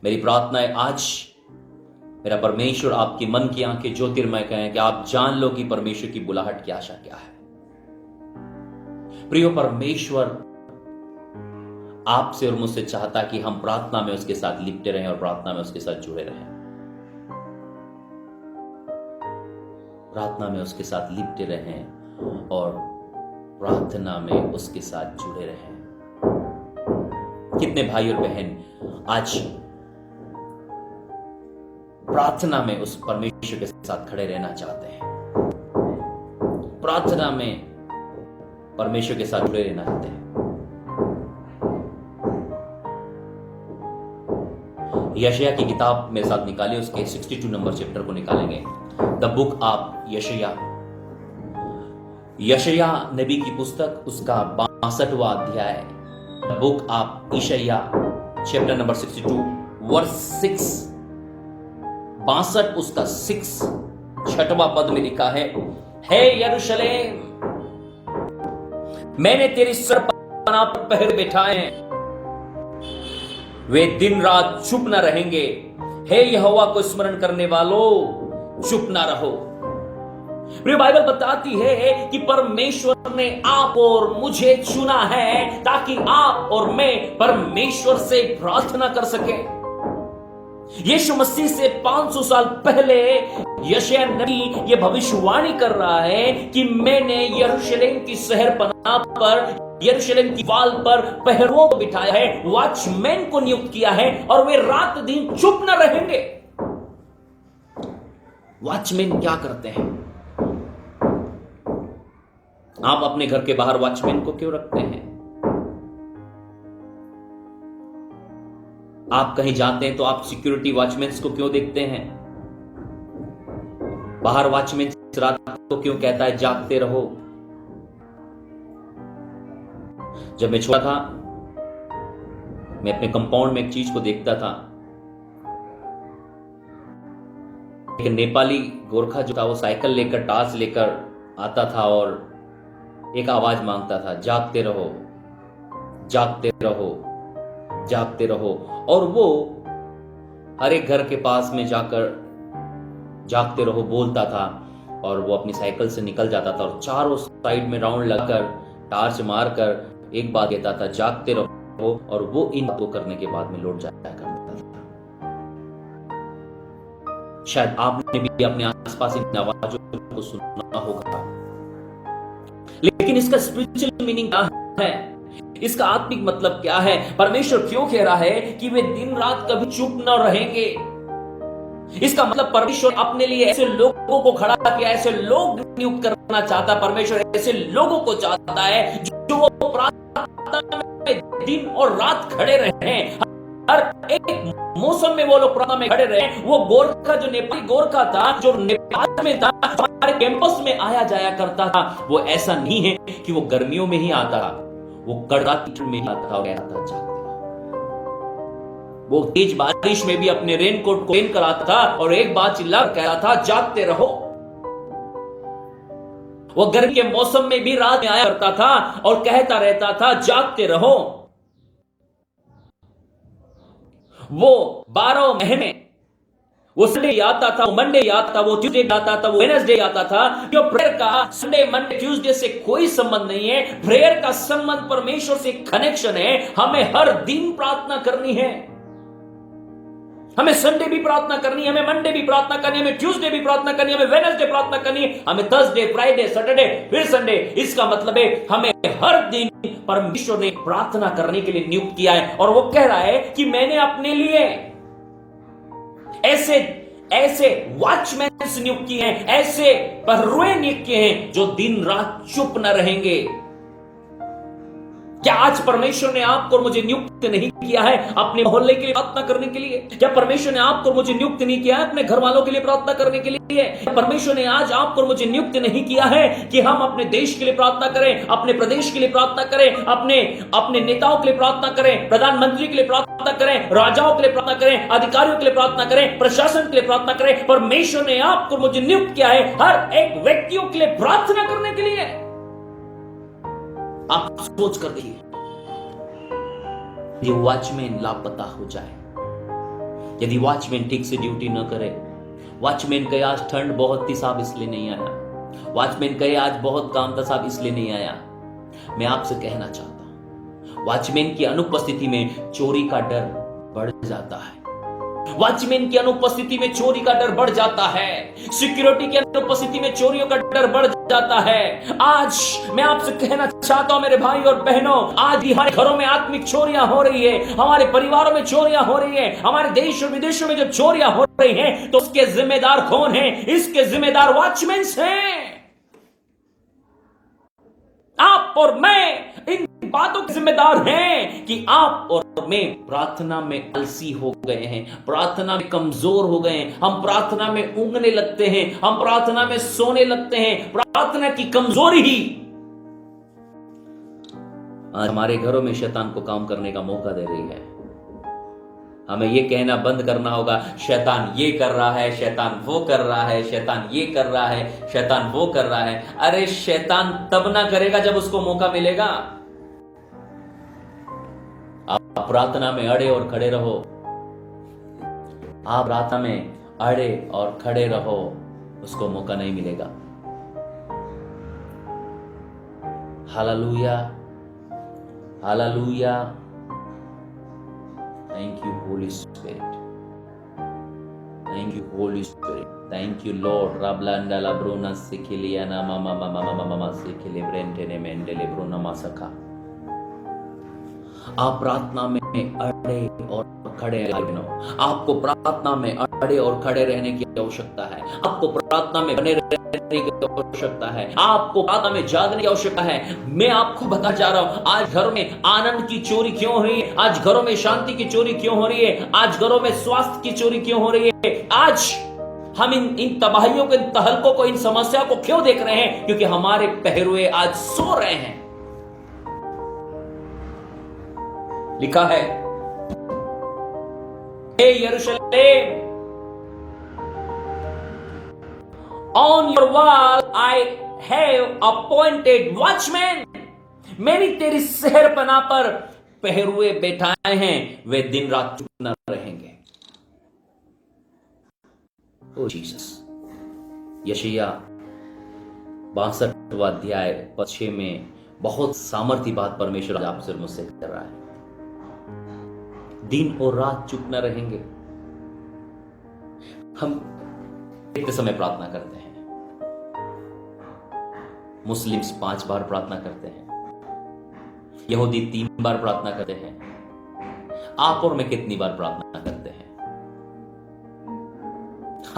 मेरी प्रार्थना है आज मेरा परमेश्वर आपकी मन की आंखें ज्योतिर्मय कहें कि आप जान लो कि परमेश्वर की बुलाहट की आशा क्या है। प्रियो, परमेश्वर आपसे और मुझसे चाहता कि हम प्रार्थना में उसके साथ लिपटे रहें और प्रार्थना में उसके साथ जुड़े रहें। प्रार्थना में उसके साथ लिपटे रहें और प्रार्थना में उसके साथ जुड़े रहें। कितने भाई और बहन आज प्रार्थना में उस परमेश्वर के साथ खड़े रहना चाहते हैं, प्रार्थना में परमेश्वर के साथ जुड़े रहना चाहते हैं। यशाया की किताब मेरे साथ निकालिए, उसके 62 नंबर चैप्टर को निकालेंगे। द बुक ऑफ यशाया, यशाया नबी की पुस्तक, उसका 62वां अध्याय। द बुक ऑफ यशाया चैप्टर नंबर 62 वर्स 6, 62 उसका 6 6वां पद में लिखा है, हे यरूशलेम, मैंने तेरी सरपना पर पहरे बिठाए हैं, वे दिन रात चुप न रहेंगे। हे यहोवा को स्मरण करने वालों, चुप ना रहो। प्रिय, बाइबल बताती है कि परमेश्वर ने आप और मुझे चुना है ताकि आप और मैं परमेश्वर से प्रार्थना कर सकें। यीशु मसीह से 500 साल पहले यशाया नबी ये भविष्यवाणी कर रहा है कि मैंने यरूशलेम की शहरपनाह पर, यरूशलेम की वाल पर पहरों को बिठाया है, वॉचमैन को नियुक्त किया है और वे रात दिन चुप न रहेंगे। वॉचमैन क्या करते हैं? आप अपने घर के बाहर वॉचमैन को क्यों रखते हैं? आप कहीं जाते हैं तो आप सिक्योरिटी वॉचमैन को क्यों देखते हैं? बाहर वॉचमैन रात को क्यों कहता है जागते रहो? जब मैं छोटा था, मैं अपने कंपाउंड में एक चीज को देखता था। एक नेपाली गोरखा जो था वो साइकिल लेकर, टार्च लेकर आता था और एक आवाज मांगता था, जागते रहो, जागते रहो, जागते रहो। और वो हर एक घर के पास में जाकर जागते रहो बोलता था और वो अपनी साइकिल से निकल जाता था और चारों साइड में राउंड लगाकर, टार्च मारकर एक बात कहता था, जागते रहो, और वो इन बातों करने के बाद में लौट जाया करता था। शायद आपने भी अपने आसपास इन आवाजों को सुना होगा, लेकिन इसका स्पिरिचुअल मीनिंग क्या है? इसका आत्मिक मतलब क्या है? परमेश्वर क्यों कह रहा है कि वे दिन रात कभी चुप न रहेंगे? इसका मतलब परमेश्वर अपने लिए ऐसे लोगों को खड़ा किया, ऐसे लोग नियुक्त करना चाहता है। परमेश्वर ऐसे लोगों को चाहता है जो वो प्रार्थना में दिन और रात खड़े रहे, हर एक मौसम में वो लोग प्रार्थना में खड़े रहे। वो गोरखा, जो नेपाली गोरखा था, जो नेपाल में था, हमारे कैंपस में आया जाया करता था, वो ऐसा नहीं है कि वो गर्मियों में ही आता था, वो कड़ाके में ही आता था और कहता था जागते रहो। वो तेज बारिश में भी अपने रेनकोट को पहन कर आता था और एक बात चिल्ला कह रहा था, जागते रहो। वो गर्मी के मौसम में भी रात में आया करता था और कहता रहता था, जागते रहो। वो 12 महीने, वो संडे आता था, वो मंडे आता था, वो ट्यूसडे आता था, वो वेडनेसडे आता था। जो प्रेयर का संडे, मंडे, ट्यूसडे से कोई संबंध नहीं है। प्रेयर का संबंध परमेश्वर से कनेक्शन है। हमें हर दिन प्रार्थना करनी है। हमें संडे भी प्रार्थना करनी है, हमें मंडे भी प्रार्थना करनी है, हमें ट्यूसडे भी प्रार्थना करनी है, हमें वेडनेसडे प्रार्थना करनी है, हमें थर्सडे, फ्राइडे, सैटरडे, फिर संडे। इसका मतलब है हमें हर दिन परमेश्वर ने प्रार्थना करने के लिए नियुक्त किया है। और वो कह रहा है कि मैंने अपने लिए ऐसे ऐसे वॉचमैन नियुक्त किए हैं, ऐसे पहरुए नियुक्त किए हैं जो दिन रात चुप न रहेंगे। क्या आज परमेश्वर ने आपको और मुझे नियुक्त नहीं किया है अपने मोहल्ले के लिए प्रार्थना करने के लिए? क्या परमेश्वर ने आपको और मुझे नियुक्त नहीं किया है अपने घर वालों के लिए प्रार्थना करने के लिए? परमेश्वर ने आज आपको और मुझे नियुक्त नहीं किया है कि हम अपने देश के लिए प्रार्थना करें, अपने प्रदेश के लिए प्रार्थना करें, अपने नेताओं के लिए प्रार्थना करें, प्रधानमंत्री के लिए प्रार्थना करें, राजाओं के लिए प्रार्थना करें, अधिकारियों के लिए प्रार्थना करें, प्रशासन के लिए प्रार्थना करें? परमेश्वर ने आपको और मुझे नियुक्त किया है हर एक व्यक्तियों के लिए प्रार्थना करने के लिए। आप सोच कर देखिए, ये वॉचमैन लापता हो जाए, यदि वॉचमैन ठीक से ड्यूटी न करे, वॉचमैन कहे आज ठंड बहुत थी साहब इसलिए नहीं आया, वॉचमैन कहे आज बहुत काम था साहब इसलिए नहीं आया, मैं आपसे कहना चाहता हूं वॉचमैन की अनुपस्थिति में चोरी का डर बढ़ जाता है। वॉचमैन की अनुपस्थिति में चोरी का डर बढ़ जाता है, सिक्योरिटी की अनुपस्थिति में चोरियों का डर बढ़ जाता है। आज मैं आपसे कहना चाहता हूं मेरे भाई और बहनों, आज भी हमारे घरों में आत्मिक चोरियां हो रही है, हमारे परिवारों में चोरियां हो रही है, हमारे देश और विदेशों में जब चोरियां हो रही हैं तो उसके जिम्मेदार कौन है? इसके जिम्मेदार वॉचमैन हैं। आप और मैं इन बातों के जिम्मेदार हैं कि आप और मैं प्रार्थना में आलसी हो गए हैं, प्रार्थना में कमजोर हो गए हैं, हम प्रार्थना में ऊँघने लगते हैं, हम प्रार्थना में सोने लगते हैं। प्रार्थना की कमजोरी ही आज हमारे घरों में शैतान को काम करने का मौका दे रही है। हमें यह कहना बंद करना होगा शैतान ये कर रहा है, शैतान वो कर रहा है, शैतान ये कर रहा है, शैतान वो कर रहा है। अरे शैतान तब ना करेगा जब उसको मौका मिलेगा। आप प्रार्थना में अड़े और खड़े रहो, आप प्रार्थना में अड़े और खड़े रहो, उसको मौका नहीं मिलेगा। Hallelujah, hallelujah. Thank you, Holy Spirit. Thank you, Holy Spirit. Thank you, Lord. Rablanda la bruna sikiliana mama sikili brentene mendele bruna masaka. आप प्रार्थना में अड़े और खड़े रहना, आपको प्रार्थना में अड़े और खड़े रहने की आवश्यकता है, आपको प्रार्थना में बने रहने की आवश्यकता है, आपको प्रार्थना में जागने की आवश्यकता है। मैं आपको बता जा रहा हूं आज घरों में आनंद की चोरी क्यों हो रही है, आज घरों में शांति की चोरी क्यों हो रही है, आज घरों में स्वास्थ्य की चोरी क्यों हो रही है। आज हम इन तबाहियों को, इन तहलकों को, इन समस्या को क्यों देख रहे हैं? क्योंकि हमारे पहरुए आज सो रहे हैं। लिखा है, हे यरूशलेम, on your wall I have appointed watchmen. मैंने तेरी शहरपनाह पर पहरुए बैठाए हैं, वे दिन रात चुप न रहेंगे। ओ जीसस। यशायाह 62वां अध्याय 6 में बहुत सामर्थी बात परमेश्वर आपसे मुझसे कर रहा है। दिन और रात चुप न रहेंगे। हम एक समय प्रार्थना करते हैं, मुस्लिम्स 5 बार प्रार्थना करते हैं, यहूदी 3 बार प्रार्थना करते हैं। आप और मैं कितनी बार प्रार्थना करते हैं?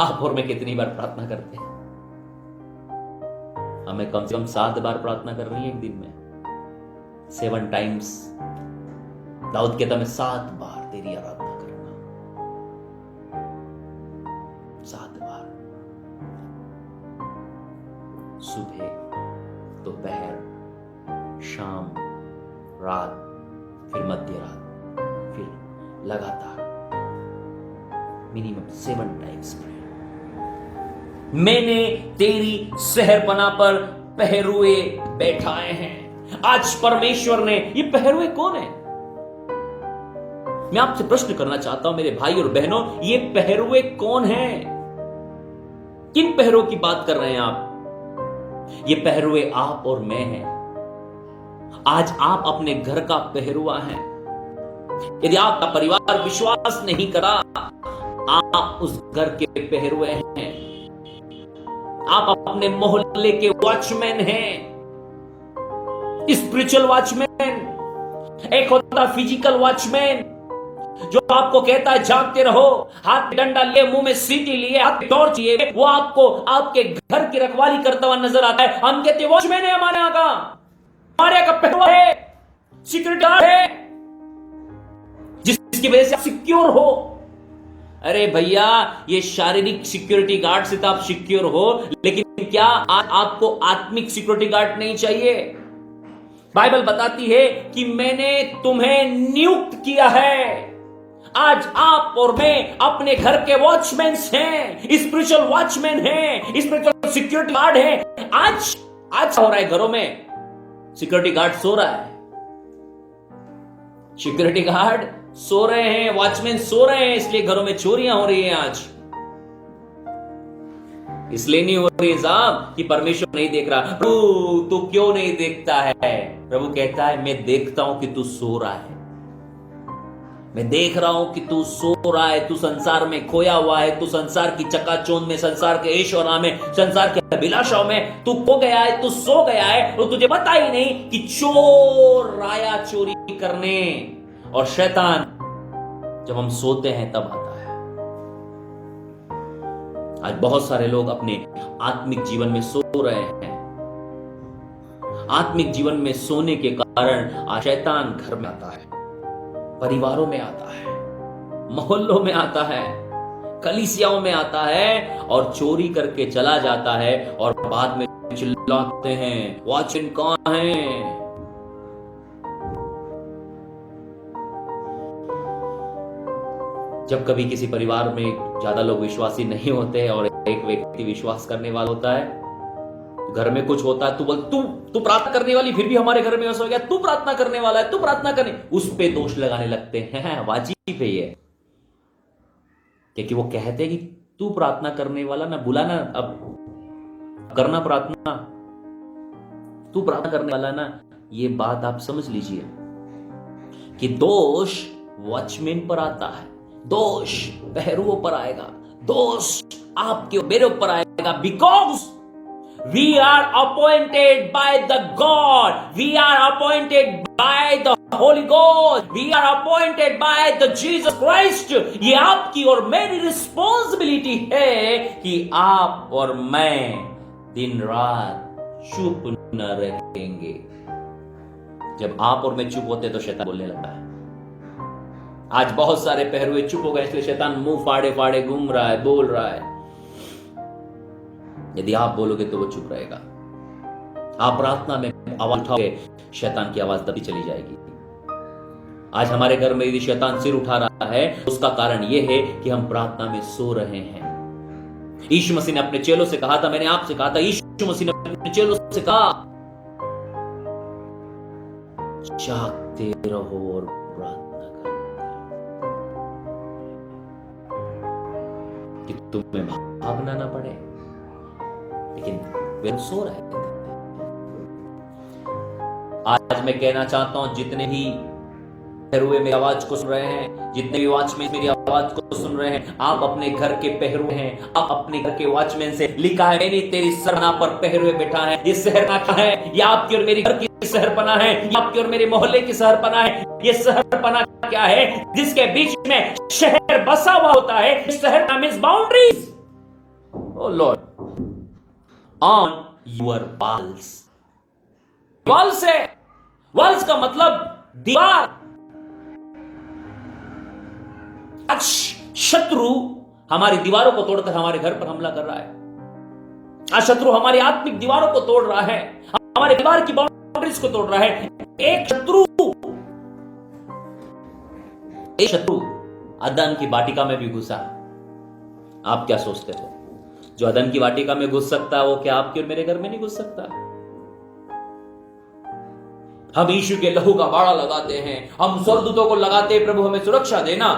आप और मैं कितनी बार प्रार्थना करते हैं? हमें कम से कम 7 बार प्रार्थना करनी है एक दिन में, 7 टाइम्स। दाऊद कहता मैं 7 बार तेरी आराधना करूंगा, 7 बार। सुबह, दोपहर, शाम, रात, फिर मध्य रात, फिर लगातार मिनिमम 7 टाइम्स। मैंने तेरी शहरपनाह पर पहरुए बैठाए हैं। आज परमेश्वर ने, ये पहरुए कौन है? मैं आपसे प्रश्न करना चाहता हूं मेरे भाई और बहनों, ये पहरुए कौन हैं? किन पहरुओं की बात कर रहे हैं आप? ये पहरुए आप और मैं हैं। आज आप अपने घर का पहरुआ हैं। यदि आपका परिवार विश्वास नहीं करा, आप उस घर के पहरुए हैं। आप अपने मोहल्ले के वॉचमैन हैं, स्पिरिचुअल वॉचमैन। एक होता फिजिकल वॉचमैन जो आपको कहता है जागते रहो, हाथ में डंडा लिए, मुंह में सीटी लिए, हाथ में टॉर्च लिए, वो आपको आपके घर की रखवाली करता हुआ नजर आता है। हम कहते हैं वॉचमैन है हमारे यहां का, हमारे यहां का पहरुआ है, सिक्योरिटी गार्ड है, जिसकी वजह से आप सिक्योर हो। अरे भैया, ये शारीरिक सिक्योरिटी गार्ड से तो आप सिक्योर हो, लेकिन क्या आपको आत्मिक सिक्योरिटी गार्ड नहीं चाहिए? बाइबल बताती है कि मैंने तुम्हें नियुक्त किया है। आज आप और मैं अपने घर के वॉचमैन हैं, स्पिरिचुअल वॉचमैन हैं, स्पिरिचुअल सिक्योरिटी गार्ड हैं। आज हो रहा है घरों में, सिक्योरिटी गार्ड सो रहा है, सिक्योरिटी गार्ड सो रहे हैं, वॉचमैन सो रहे हैं, इसलिए घरों में चोरियां हो रही हैं आज। इसलिए नहीं हो रही साहब कि परमेश्वर नहीं देख रहा। प्रभु तू क्यों नहीं देखता है? प्रभु कहता है मैं देखता हूं कि तू सो रहा है, मैं देख रहा हूं कि तू सो रहा है, तू संसार में खोया हुआ है, तू संसार की चकाचौंध में, संसार के ऐशोरा में, संसार के अभिलाषाओं में तू खो गया है, तू सो गया है, और तुझे पता ही नहीं कि चोर आया चोरी करने। और शैतान जब हम सोते हैं तब आता है। आज बहुत सारे लोग अपने आत्मिक जीवन में सो रहे हैं। आत्मिक जीवन में सोने के कारण आज शैतान घर में आता है, परिवारों में आता है, मोहल्लों में आता है, कलीसियाओं में आता है, और चोरी करके चला जाता है, और बाद में चिल्लाते हैं वॉचमैन कहां है? जब कभी किसी परिवार में ज्यादा लोग विश्वासी नहीं होते हैं और एक व्यक्ति विश्वास करने वाला होता है, घर में कुछ होता है, तू प्रार्थना करने वाली, फिर भी हमारे घर में ऐसा हो गया, तू प्रार्थना करने वाला है, तू प्रार्थना करने, उस पे दोष लगाने लगते हैं। वाजिब है ये, क्योंकि वो कहते हैं कि तू प्रार्थना करने वाला ना, बुलाना अब करना प्रार्थना, तू प्रार्थना करने वाला ना। ये बात आप समझ लीजिए कि दोष वॉचमैन पर आता है, दोष पहरुओं पर आएगा, दोष आपके मेरे ऊपर आएगा, because we are appointed by the God, we are appointed by the Holy Ghost, we are appointed by the Jesus Christ। ये आपकी और मेरी रिस्पॉन्सिबिलिटी है कि आप और मैं दिन रात चुप न रहेंगे। जब आप और मैं चुप होते तो शैतान बोलने लगता है। आज बहुत सारे पहरुए चुप हो गए, इसलिए शैतान मुंह फाड़े फाड़े घूम रहा है, बोल रहा है। यदि आप बोलोगे तो वो चुप रहेगा। आप प्रार्थना में आवाज उठाओगे, शैतान की आवाज तभी चली जाएगी। आज हमारे घर में यदि शैतान सिर उठा रहा है, उसका कारण यह है कि हम प्रार्थना में सो रहे हैं। यीशु मसीह ने अपने चेलों से कहा था, मैंने आपसे कहा था, यीशु मसीह ने अपने चेलों से कहा, जागते रहो और प्रार्थना करो कि तुम्हें भागना ना पड़े। लेकिन वे सो रहे थे। आज मैं कहना चाहता हूं, जितने भी पहरुए मेरी आवाज को सुन रहे हैं, जितने भी वॉचमैन मेरी आवाज को सुन रहे हैं, आप अपने घर के पहरुए हैं, आप अपने घर के वॉचमैन से लिखा है, मैंने तेरी सरना पर पहरुए बैठा है। ये शहरपना का है, ये आपकी और मेरी घर की शहरपना है, ये आपकी और मेरे मोहल्ले की शहरपना है। ये शहरपना क्या है? जिसके बीच में शहर बसा हुआ होता है। शहर means boundaries. O Lord, on your walls. Walls है, वॉल्स का मतलब दीवार। आज शत्रु हमारी दीवारों को तोड़कर हमारे घर पर हमला कर रहा है। आज शत्रु हमारी आत्मिक दीवारों को तोड़ रहा है, हमारे परिवार की बाउंड्रीज को तोड़ रहा है। एक शत्रु अदन की वाटिका में भी घुसा। आप क्या सोचते हो? जो अदन की वाटिका में घुस सकता है, वो क्या आपके और मेरे घर में नहीं घुस सकता? हम यीशु के लहू का बाड़ा लगाते हैं, हम स्वर्गदूतों को लगाते हैं, प्रभु हमें सुरक्षा देना।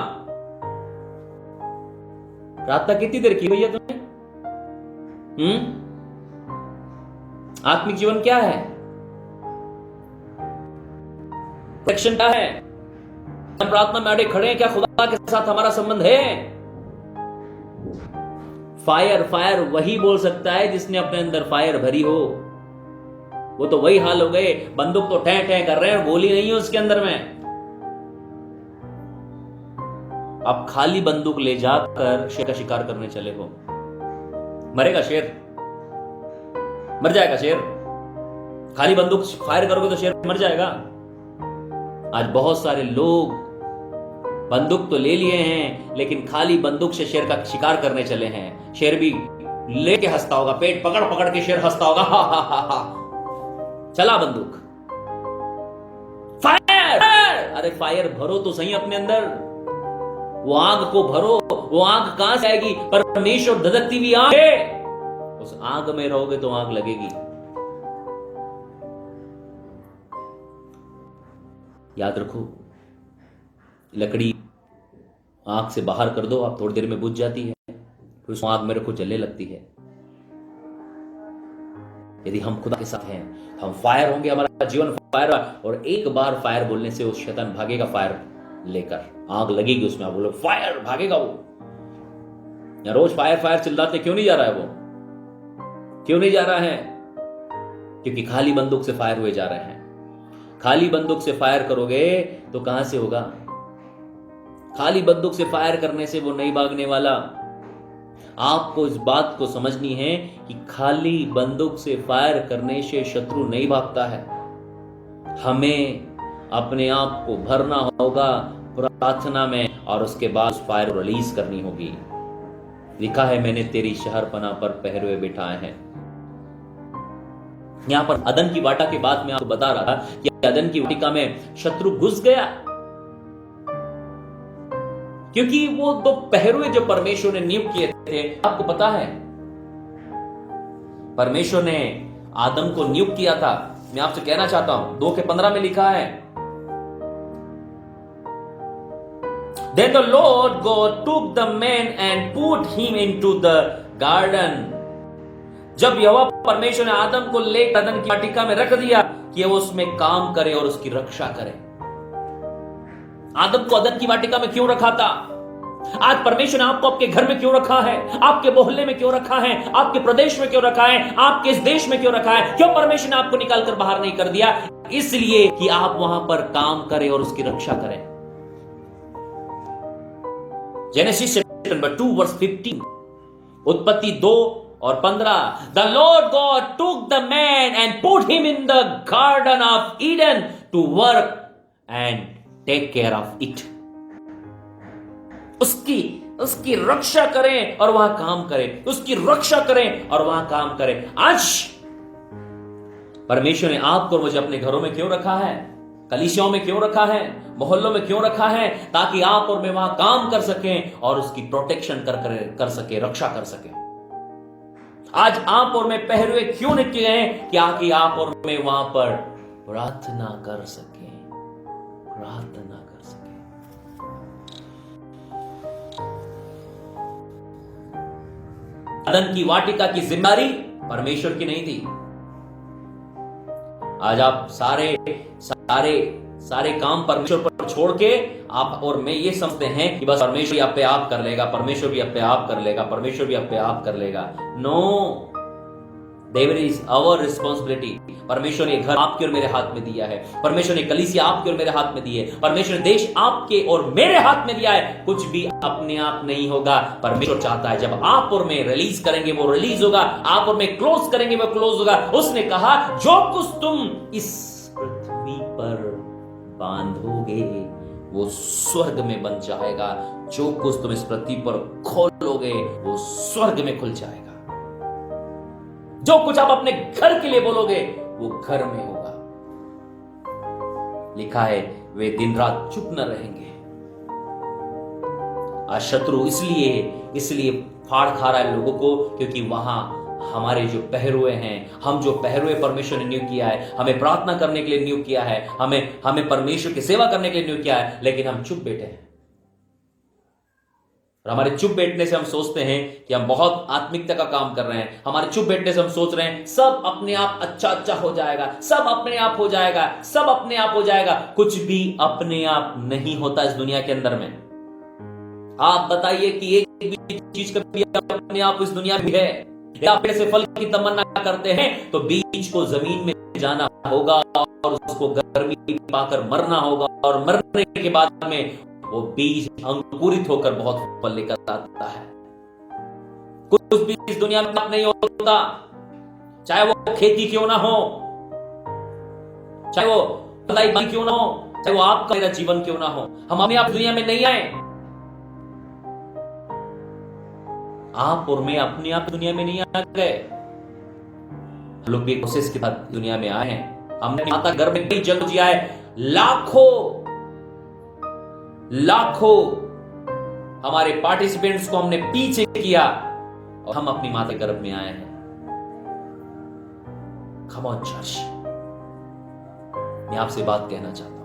प्रार्थना कितनी देर की भैया तुमने? आत्मिक जीवन क्या है? प्रोटेक्शन क्या है? हम प्रार्थना में अड़े खड़े हैं, क्या खुदा के साथ हमारा संबंध है? फायर फायर वही बोल सकता है जिसने अपने अंदर फायर भरी हो। वो तो वही हाल हो गए, बंदूक तो ठह ठह कर रहे हैं, गोली नहीं है उसके अंदर में। आप खाली बंदूक ले जाकर शेर का शिकार करने चले हो, मरेगा शेर? मर जाएगा शेर? खाली बंदूक फायर करोगे तो शेर मर जाएगा। आज बहुत सारे लोग बंदूक तो ले लिए हैं, लेकिन खाली बंदूक से शेर का शिकार करने चले हैं। शेर भी लेके हंसता होगा, पेट पकड़ पकड़ के शेर हंसता होगा, हा हा हा हा। चला बंदूक, फायर! अरे फायर भरो तो सही अपने अंदर, वो आग को भरो। वो आग कहां से आएगी? परमेश्वर धधकती हुई आग है। उस आग में रहोगे तो आग लगेगी। याद रखो, लकड़ी आग से बाहर कर दो, आप थोड़ी देर में बुझ जाती है, फिर उस आग में रखो जलने लगती है। यदि हम खुदा के साथ हैं, हम फायर होंगे, हमारा जीवन फायर, और एक बार फायर बोलने से वो शैतान भागेगा, फायर लेकर आग लगेगी उसमें, आप बोलो फायर, भागेगा वो। या रोज फायर फायर चिल्लाते क्यों नहीं जा रहा है वो? क्यों नहीं जा रहा है? क्योंकि खाली बंदूक से फायर हुए जा रहे हैं। खाली बंदूक से फायर करोगे तो कहां से होगा? खाली बंदूक से फायर करने से वो नहीं भागने वाला। आपको इस बात को समझनी है कि खाली बंदूक से फायर करने से शत्रु नहीं भागता है। हमें अपने आप को भरना होगा प्रार्थना में, और उसके बाद फायर रिलीज करनी होगी। लिखा है, मैंने तेरी शहरपनाह पर पहरुए बिठाए हैं। यहां पर अदन की वाटा के बाद मैं आपको बता रहा था कि अदन की वाटिका में शत्रु घुस गया, क्योंकि वो दो पहरुए जो परमेश्वर ने नियुक्त किए थे, आपको पता है परमेश्वर ने आदम को नियुक्त किया था। मैं आपसे कहना चाहता हूं, 2:15 में लिखा है, Then the Lord God took the man and put him into the garden. जब यहोवा परमेश्वर ने आदम को ले अदन की वाटिका में रख दिया कि वो उसमें काम करे और उसकी रक्षा करे। आदम को अदन की वाटिका में क्यों रखा था? आज परमेश्वर ने आपको आपके घर में क्यों रखा है? आपके मोहल्ले में क्यों रखा है? आपके प्रदेश में क्यों रखा है? आपके इस देश में क्यों रखा है? क्यों परमेश्वर ने आपको निकालकर बाहर नहीं कर दिया? इसलिए कि आप वहां पर काम करें और उसकी रक्षा करें। जेनेसिस चैप्टर नंबर 2 वर्स 15, उत्पत्ति 2:15, the Lord God took the man and put him in the garden of Eden to work and take care of it. उसकी रक्षा करें और वहां काम करें, उसकी रक्षा करें और वहां काम करें। आज परमेश्वर ने आपको और मुझे अपने घरों में क्यों रखा है? कलीसियाओं में क्यों रखा है? मोहल्लों में क्यों रखा है? ताकि आप और मैं वहां काम कर सकें और उसकी प्रोटेक्शन कर सके, रक्षा कर सके। आज आप और मैं पहरुए क्यों निकले हैं? कि आप और मैं वहां पर प्रार्थना कर सके, प्रार्थना कर सके। अदन की वाटिका की जिम्मेदारी परमेश्वर की नहीं थी। आज आप सारे काम परमेश्वर पर छोड़ के आप और मैं ये समझते हैं कि बस परमेश्वर भी अपने आप कर लेगा, परमेश्वर भी अपने आप कर लेगा, परमेश्वर भी अपने आप कर लेगा। No, there is our responsibility. परमेश्वर ने घर आपके और मेरे हाथ में दिया है, परमेश्वर ने कलीसिया आपके और मेरे हाथ में दी है, परमेश्वर ने देश आपके और मेरे हाथ में दिया है। कुछ भी अपने आप नहीं होगा। परमेश्वर चाहता है जब आप और मैं रिलीज करेंगे वो रिलीज होगा, आप और मैं क्लोज करेंगे वो क्लोज होगा। उसने कहा, जो कुछ तुम इस पृथ्वी पर बांधोगे वो स्वर्ग में बन जाएगा, जो कुछ तुम इस पृथ्वी पर खोलोगे वो स्वर्ग में खुल जाएगा। जो कुछ आप अपने घर के लिए बोलोगे वो घर में होगा। लिखा है, वे दिन रात चुप न रहेंगे। आज शत्रु इसलिए फाड़ खा रहा है लोगों को, क्योंकि वहां हमारे जो पहरुए हैं, हम जो पहरुए परमेश्वर ने नियुक्त किया है, हमें प्रार्थना करने के लिए नियुक्त किया है, हमें परमेश्वर की सेवा करने के लिए नियुक्त किया है, लेकिन हम चुप बैठे हैं। और हमारे चुप बैठने से हम सोचते हैं कि हम बहुत आत्मिकता का काम कर रहे हैं। हमारे चुप बैठने से हम सोच रहे हैं सब अपने आप अच्छा हो जाएगा, सब अपने आप हो जाएगा, सब अपने आप हो जाएगा। कुछ भी अपने आप नहीं होता इस दुनिया के अंदर में। आप बताइए कि एक भी चीज कभी अपने आप इस दुनिया में है? आप पेड़ से फल की तमन्ना करते हैं तो बीज को जमीन में जाना होगा और उसको गर्मी पाकर मरना होगा, और मरने के बाद में वो बीज अंकुरित होकर बहुत फल लेकर आता है। कुछ भी इस दुनिया में नहीं होता, चाहे वो खेती क्यों ना हो, चाहे वो भलाई क्यों ना हो, चाहे वो आपका मेरा जीवन क्यों ना हो। हम अपने आप दुनिया में नहीं आए। आप और मैं अपने आप दुनिया में नहीं आ गए। हम लोग भी कोशिश के साथ दुनिया में आए हैं। हमने माता गर्भ में कई जन्म जिया है, लाखों हमारे पार्टिसिपेंट्स को हमने पीछे किया और हम अपनी माता गर्भ में आए हैं। कम ऑन चर्च, मैं आपसे बात कहना चाहता हूं।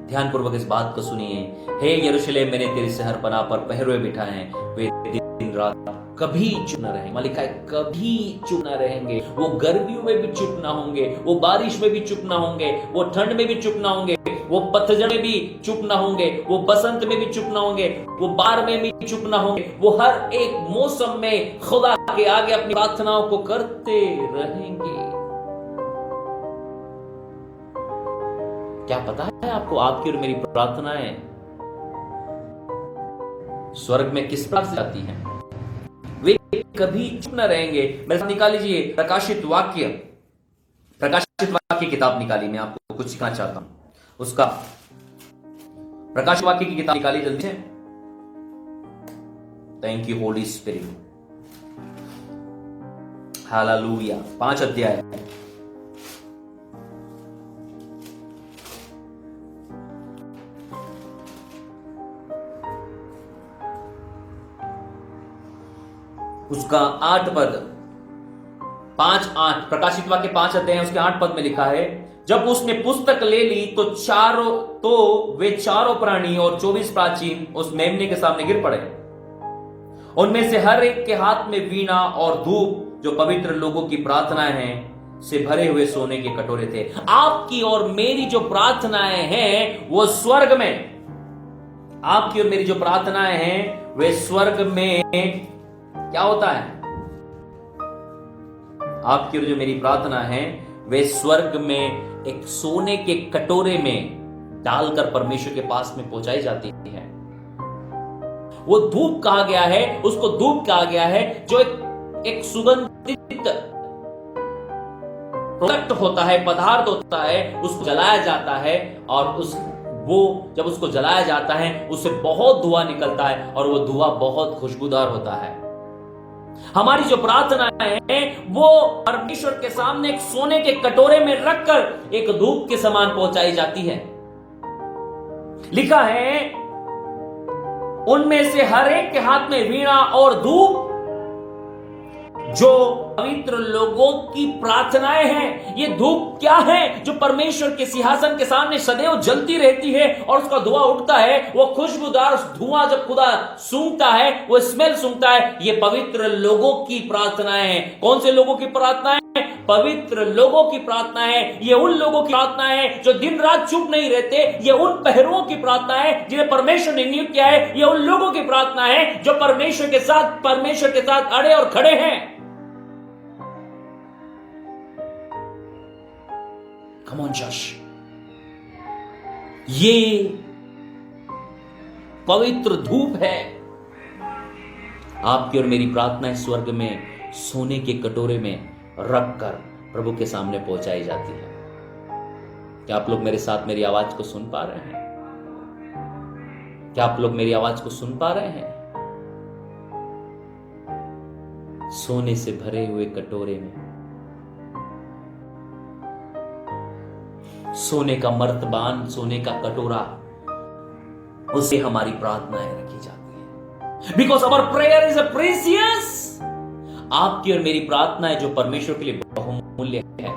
ध्यानपूर्वक इस बात को सुनिए। हे यरूशलेम, मैंने तेरी शहरपनाह पर पहरुए बिठाए हैं, वे दिन रात कभी चुप न रहेंगे। लिखा है कभी चुप न रहेंगे। वो गर्मियों में भी चुप ना होंगे, वो बारिश में भी चुप ना होंगे, वो ठंड में भी चुप ना होंगे, वो पतझड़ में भी चुप ना होंगे, वो बसंत में भी चुप ना होंगे, वो बाढ़ में भी चुप ना होंगे। वो हर एक मौसम में खुदा के आगे अपनी प्रार्थनाओं को करते रहेंगे। क्या पता है आपको, आपकी और मेरी प्रार्थनाएं स्वर्ग में किस प्रकार से आती हैं? वे कभी चुप न रहेंगे। मेरे साथ निकाल लीजिए प्रकाशित वाक्य किताब निकाली। मैं आपको कुछ सिखाना चाहता हूं। उसका प्रकाशित वाक्य की किताब निकाली जल्दी से। Thank you Holi spirit. Hallelujah. 5 अध्याय। उसका 8 पद, 5-8, प्रकाशित वाक्य 5 अध्याय उसके 8 पद में लिखा है, जब उसने पुस्तक ले ली तो वे चारों प्राणी और 24 प्राचीन उस मेमने के सामने गिर पड़े। उनमें से हर एक के हाथ में वीणा और धूप, जो पवित्र लोगों की प्रार्थनाएं हैं, से भरे हुए सोने के कटोरे थे। आपकी और मेरी जो प्रार्थनाएं हैं वो स्वर्ग में, आपकी और मेरी जो प्रार्थनाएं हैं वे स्वर्ग में क्या होता है? आपकी और जो मेरी प्रार्थना है वे स्वर्ग में एक सोने के कटोरे में डालकर परमेश्वर के पास में पहुंचाई जाती है। वो धूप कहा गया है, उसको धूप कहा गया है, जो एक सुगंधित प्रोडक्ट होता है, पदार्थ होता है, उसको जलाया जाता है और जब उसको जलाया जाता है उससे बहुत धुआं निकलता है और वो धुआं बहुत खुशबूदार होता है। हमारी जो प्रार्थनाएं हैं वो परमेश्वर के सामने एक सोने के कटोरे में रखकर एक धूप के समान पहुंचाई जाती है। लिखा है उनमें से हर एक के हाथ में वीणा और धूप, जो पवित्र लोगों की प्रार्थनाएं हैं। ये धूप क्या है? जो परमेश्वर के सिंहासन के सामने सदैव जलती रहती है और उसका धुआं उठता है। वो खुशबूदार धुआं जब खुदा सूंघता है, वो स्मेल सूंघता है। ये पवित्र लोगों की प्रार्थनाएं हैं। कौन से लोगों की प्रार्थनाएं? पवित्र लोगों की प्रार्थना है। ये उन लोगों की प्रार्थना है जो दिन रात चुप नहीं रहते। ये उन पहरुओं की प्रार्थना है जिन्हें परमेश्वर ने नियुक्त किया है। ये उन लोगों की प्रार्थना है जो परमेश्वर के साथ अड़े और खड़े हैं। Come on, Josh. ये पवित्र धूप है। आपकी और मेरी प्रार्थनाएं स्वर्ग में सोने के कटोरे में रखकर प्रभु के सामने पहुंचाई जाती है। क्या आप लोग मेरे साथ मेरी आवाज को सुन पा रहे हैं? क्या आप लोग मेरी आवाज को सुन पा रहे हैं? सोने से भरे हुए कटोरे में सोने का मर्तबान, सोने का कटोरा, उससे हमारी प्रार्थनाएं रखी जाती है। Because our prayer is a precious. आपकी और मेरी प्रार्थनाएं जो परमेश्वर के लिए बहुमूल्य है।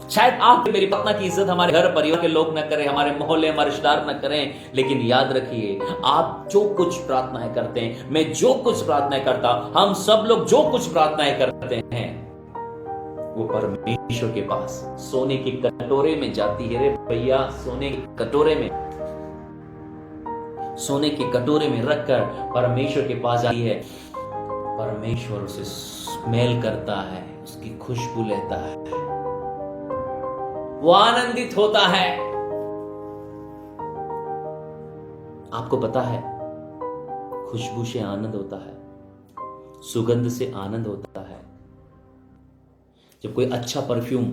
शायद आपकी मेरी प्रार्थना की इज्जत हमारे घर परिवार के लोग न करें, हमारे मोहल्ले, हमारे रिश्तेदार न करें, लेकिन याद रखिए आप जो कुछ प्रार्थनाएं करते हैं, मैं जो कुछ प्रार्थनाएं करता, हम सब लोग जो कुछ प्रार्थनाएं करते हैं, वो परमेश्वर के पास सोने के कटोरे में जाती है। रे भैया, सोने के कटोरे में रखकर परमेश्वर के पास जाती है। परमेश्वर उसे स्मेल करता है, उसकी खुशबू लेता है, वो आनंदित होता है। आपको पता है खुशबू से आनंद होता है, सुगंध से आनंद होता है। जब कोई अच्छा परफ्यूम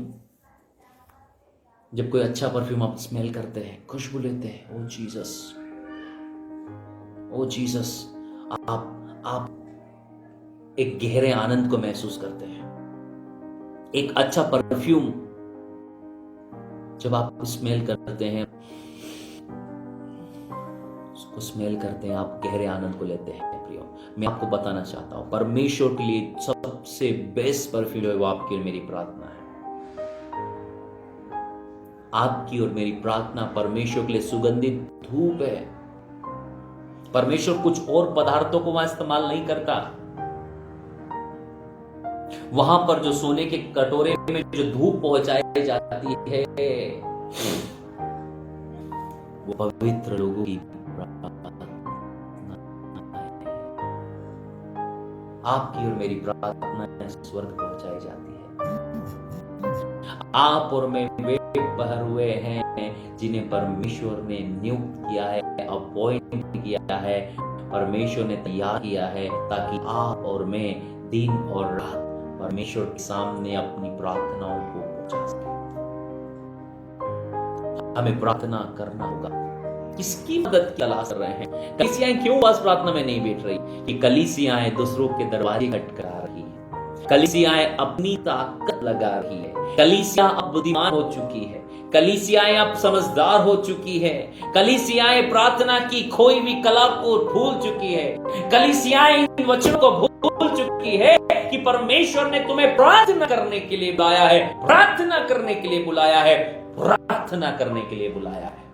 आप स्मेल करते हैं, खुशबू लेते हैं, ओ जीसस, आप एक गहरे आनंद को महसूस करते हैं। एक अच्छा परफ्यूम जब आप स्मेल करते हैं, उसको स्मेल करते हैं, आप गहरे आनंद को लेते हैं। प्रियो, मैं आपको बताना चाहता हूं, परमेश्वर के लिए सबसे बेस्ट परफ्यूम है वो आपकी और मेरी प्रार्थना है। आपकी और मेरी प्रार्थना परमेश्वर के लिए सुगंधित धूप है। परमेश्वर कुछ और पदार्थों को वहां इस्तेमाल नहीं करता। वहां पर जो सोने के कटोरे में जो धूप पहुंचाई जाती है वो पवित्र लोगों की प्रार्थना है। आपकी और मेरी प्रार्थना स्वर्ग पहुंचाई जाती है। आप और मैं वे पहरुए हैं जिन्हें परमेश्वर ने नियुक्त किया है, अपॉइंट किया है, परमेश्वर ने तैयार किया है, ताकि आप और मैं दिन और रात परमेश्वर के सामने अपनी प्रार्थनाओं को पहुंचा सके। हमें प्रार्थना करना होगा। किसकी मदद की तलाश कर रहे हैं? कलीसियाएं क्यों बस प्रार्थना में नहीं बैठ रही? कि कलीसियाएं दूसरों के दरवाजे खटखटा रही है, कलीसियाएं अपनी ताकत लगा रही है, कलीसिया अब बुद्धिमान हो चुकी है, कलीसियाएं अब समझदार हो चुकी है, कलीसियाएं प्रार्थना की खोई हुई कला को भूल चुकी है, कलीसियाएं इन वचनों को भूल चुकी है कि परमेश्वर ने तुम्हें प्रार्थना करने के लिए बुलाया है, प्रार्थना करने के लिए बुलाया है, प्रार्थना करने के लिए बुलाया है।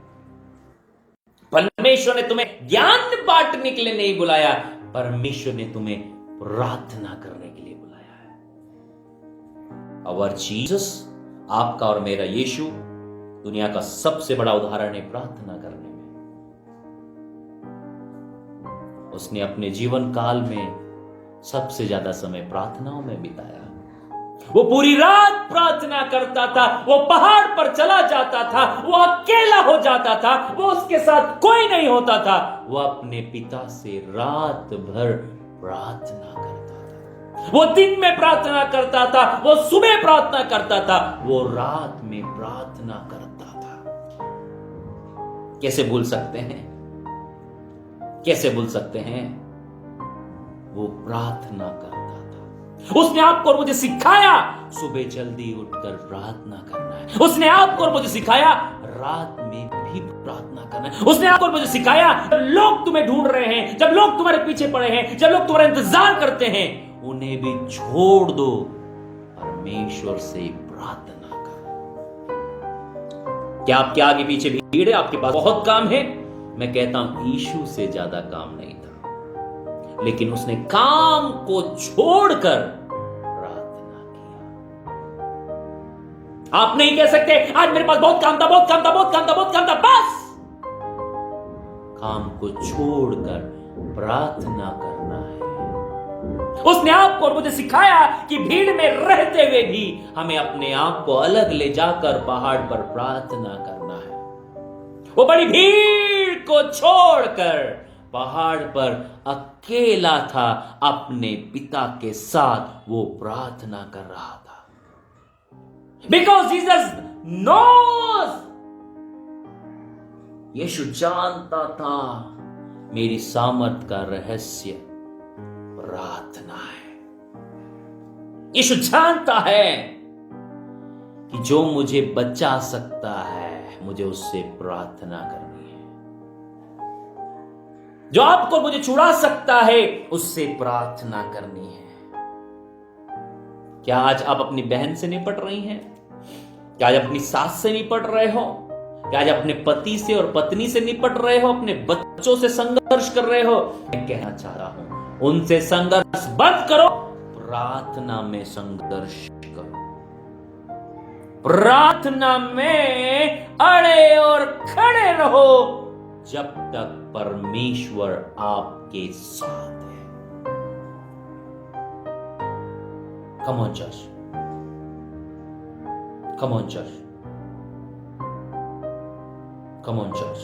परमेश्वर ने तुम्हें ज्ञान बांटने के लिए नहीं बुलाया, परमेश्वर ने तुम्हें प्रार्थना करने के लिए बुलाया है। आवर जीसस, आपका और मेरा यीशु दुनिया का सबसे बड़ा उदाहरण है प्रार्थना करने में। उसने अपने जीवन काल में सबसे ज्यादा समय प्रार्थनाओं में बिताया। वो पूरी रात प्रार्थना करता था, वो पहाड़ पर चला जाता था, वो अकेला हो जाता था, वो उसके साथ कोई नहीं होता था, वो अपने पिता से रात भर प्रार्थना करता था। वो दिन में प्रार्थना करता था, वो सुबह प्रार्थना करता था, वो रात में प्रार्थना करता था। कैसे भूल सकते हैं? कैसे भूल सकते हैं? वो प्रार्थना करता था। उसने आपको और मुझे सिखाया सुबह जल्दी उठकर प्रार्थना करना है। उसने आपको और मुझे सिखाया रात में भी प्रार्थना करना है। उसने आपको और मुझे सिखाया जब लोग तुम्हें ढूंढ रहे हैं, जब लोग तुम्हारे पीछे पड़े हैं, जब लोग तुम्हारा इंतजार करते हैं, उन्हें भी छोड़ दो, परमेश्वर से प्रार्थना करो। क्या आपके आगे पीछे भीड़ है? आपके पास बहुत काम है? मैं कहता हूं यीशु से ज्यादा काम नहीं था, लेकिन उसने काम को छोड़कर प्रार्थना किया। आप नहीं कह सकते आज मेरे पास बहुत काम था, बहुत काम था, बहुत काम था, बहुत काम था। बस काम को छोड़कर प्रार्थना करना है। उसने आपको और मुझे सिखाया कि भीड़ में रहते हुए भी हमें अपने आप को अलग ले जाकर पहाड़ पर प्रार्थना करना है। वो बड़ी भीड़ को छोड़कर पहाड़ पर अकेला था, अपने पिता के साथ वो प्रार्थना कर रहा था। बिकॉज जीसस नोज, यीशु जानता था मेरी सामर्थ का रहस्य प्रार्थना है। यीशु जानता है कि जो मुझे बचा सकता है, मुझे उससे प्रार्थना करनी है। जो आपको मुझे छुड़ा सकता है, उससे प्रार्थना करनी है। क्या आज आप अपनी बहन से निपट रही हैं? क्या आज अपनी सास से निपट रहे हो? क्या आज अपने पति से और पत्नी से निपट रहे हो? अपने बच्चों से संघर्ष कर रहे हो? मैं कहना चाह रहा हूं, उनसे संघर्ष बंद करो, प्रार्थना में संघर्ष करो। प्रार्थना में अड़े और खड़े रहो जब तक परमेश्वर आपके साथ है। Come on, church. Come on, church. Come on, church.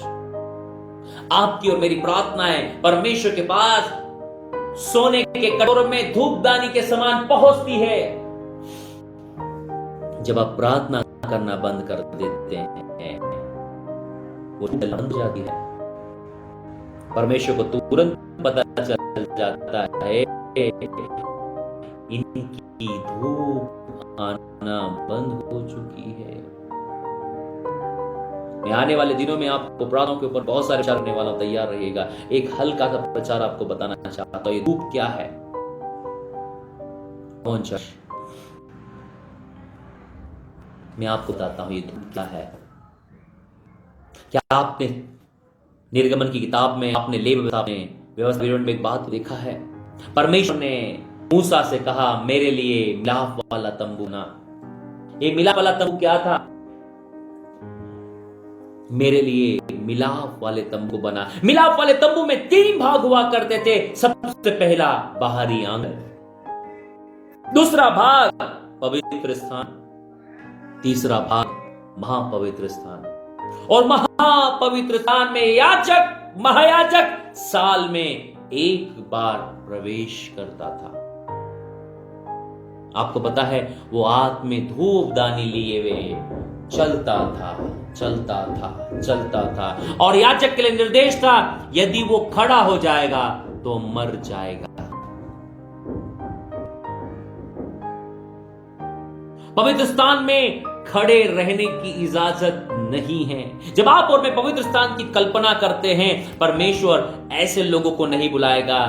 आपकी और मेरी प्रार्थनाएं परमेश्वर के पास सोने के कटोरे में धूपदानी के समान पहुंचती है। जब आप प्रार्थना करना बंद कर देते हैं, वो बंद जाती है। परमेश्वर को तुरंत पता चल जाता है इनकी धूप आना बंद हो चुकी है। मैं आने वाले दिनों में आपको प्रार्थनाओं के ऊपर बहुत सारे विचार करने वाला, तैयार रहिएगा। एक हल्का सा प्रचार आपको बताना चाहता हूं। ये धूप क्या है? कौन सा? मैं आपको बताता हूं ये धूप क्या है। क्या आपने निर्गमन की किताब में, आपने लेवीय व्यवस्था में एक बात देखा है? परमेश्वर ने मूसा से कहा, मेरे लिए मिलाप वाला तंबू ना। ये मिलाप वाला तंबू क्या था? मेरे लिए मिलाप वाले तंबू बना। मिलाप वाले तंबू में 3 भाग हुआ करते थे। सबसे पहला बाहरी आंगन, दूसरा भाग पवित्र स्थान, तीसरा भाग महापवित्र स्थान। और महापवित्र स्थान में याजक, महायाजक साल में 1 बार प्रवेश करता था। आपको पता है, वो हाथ में धूप दानी लिए हुए चलता था और याजक के लिए निर्देश था, यदि वो खड़ा हो जाएगा तो मर जाएगा। पवित्र स्थान में खड़े रहने की इजाजत नहीं है। जब आप और मैं पवित्र स्थान की कल्पना करते हैं, परमेश्वर ऐसे लोगों को नहीं बुलाएगा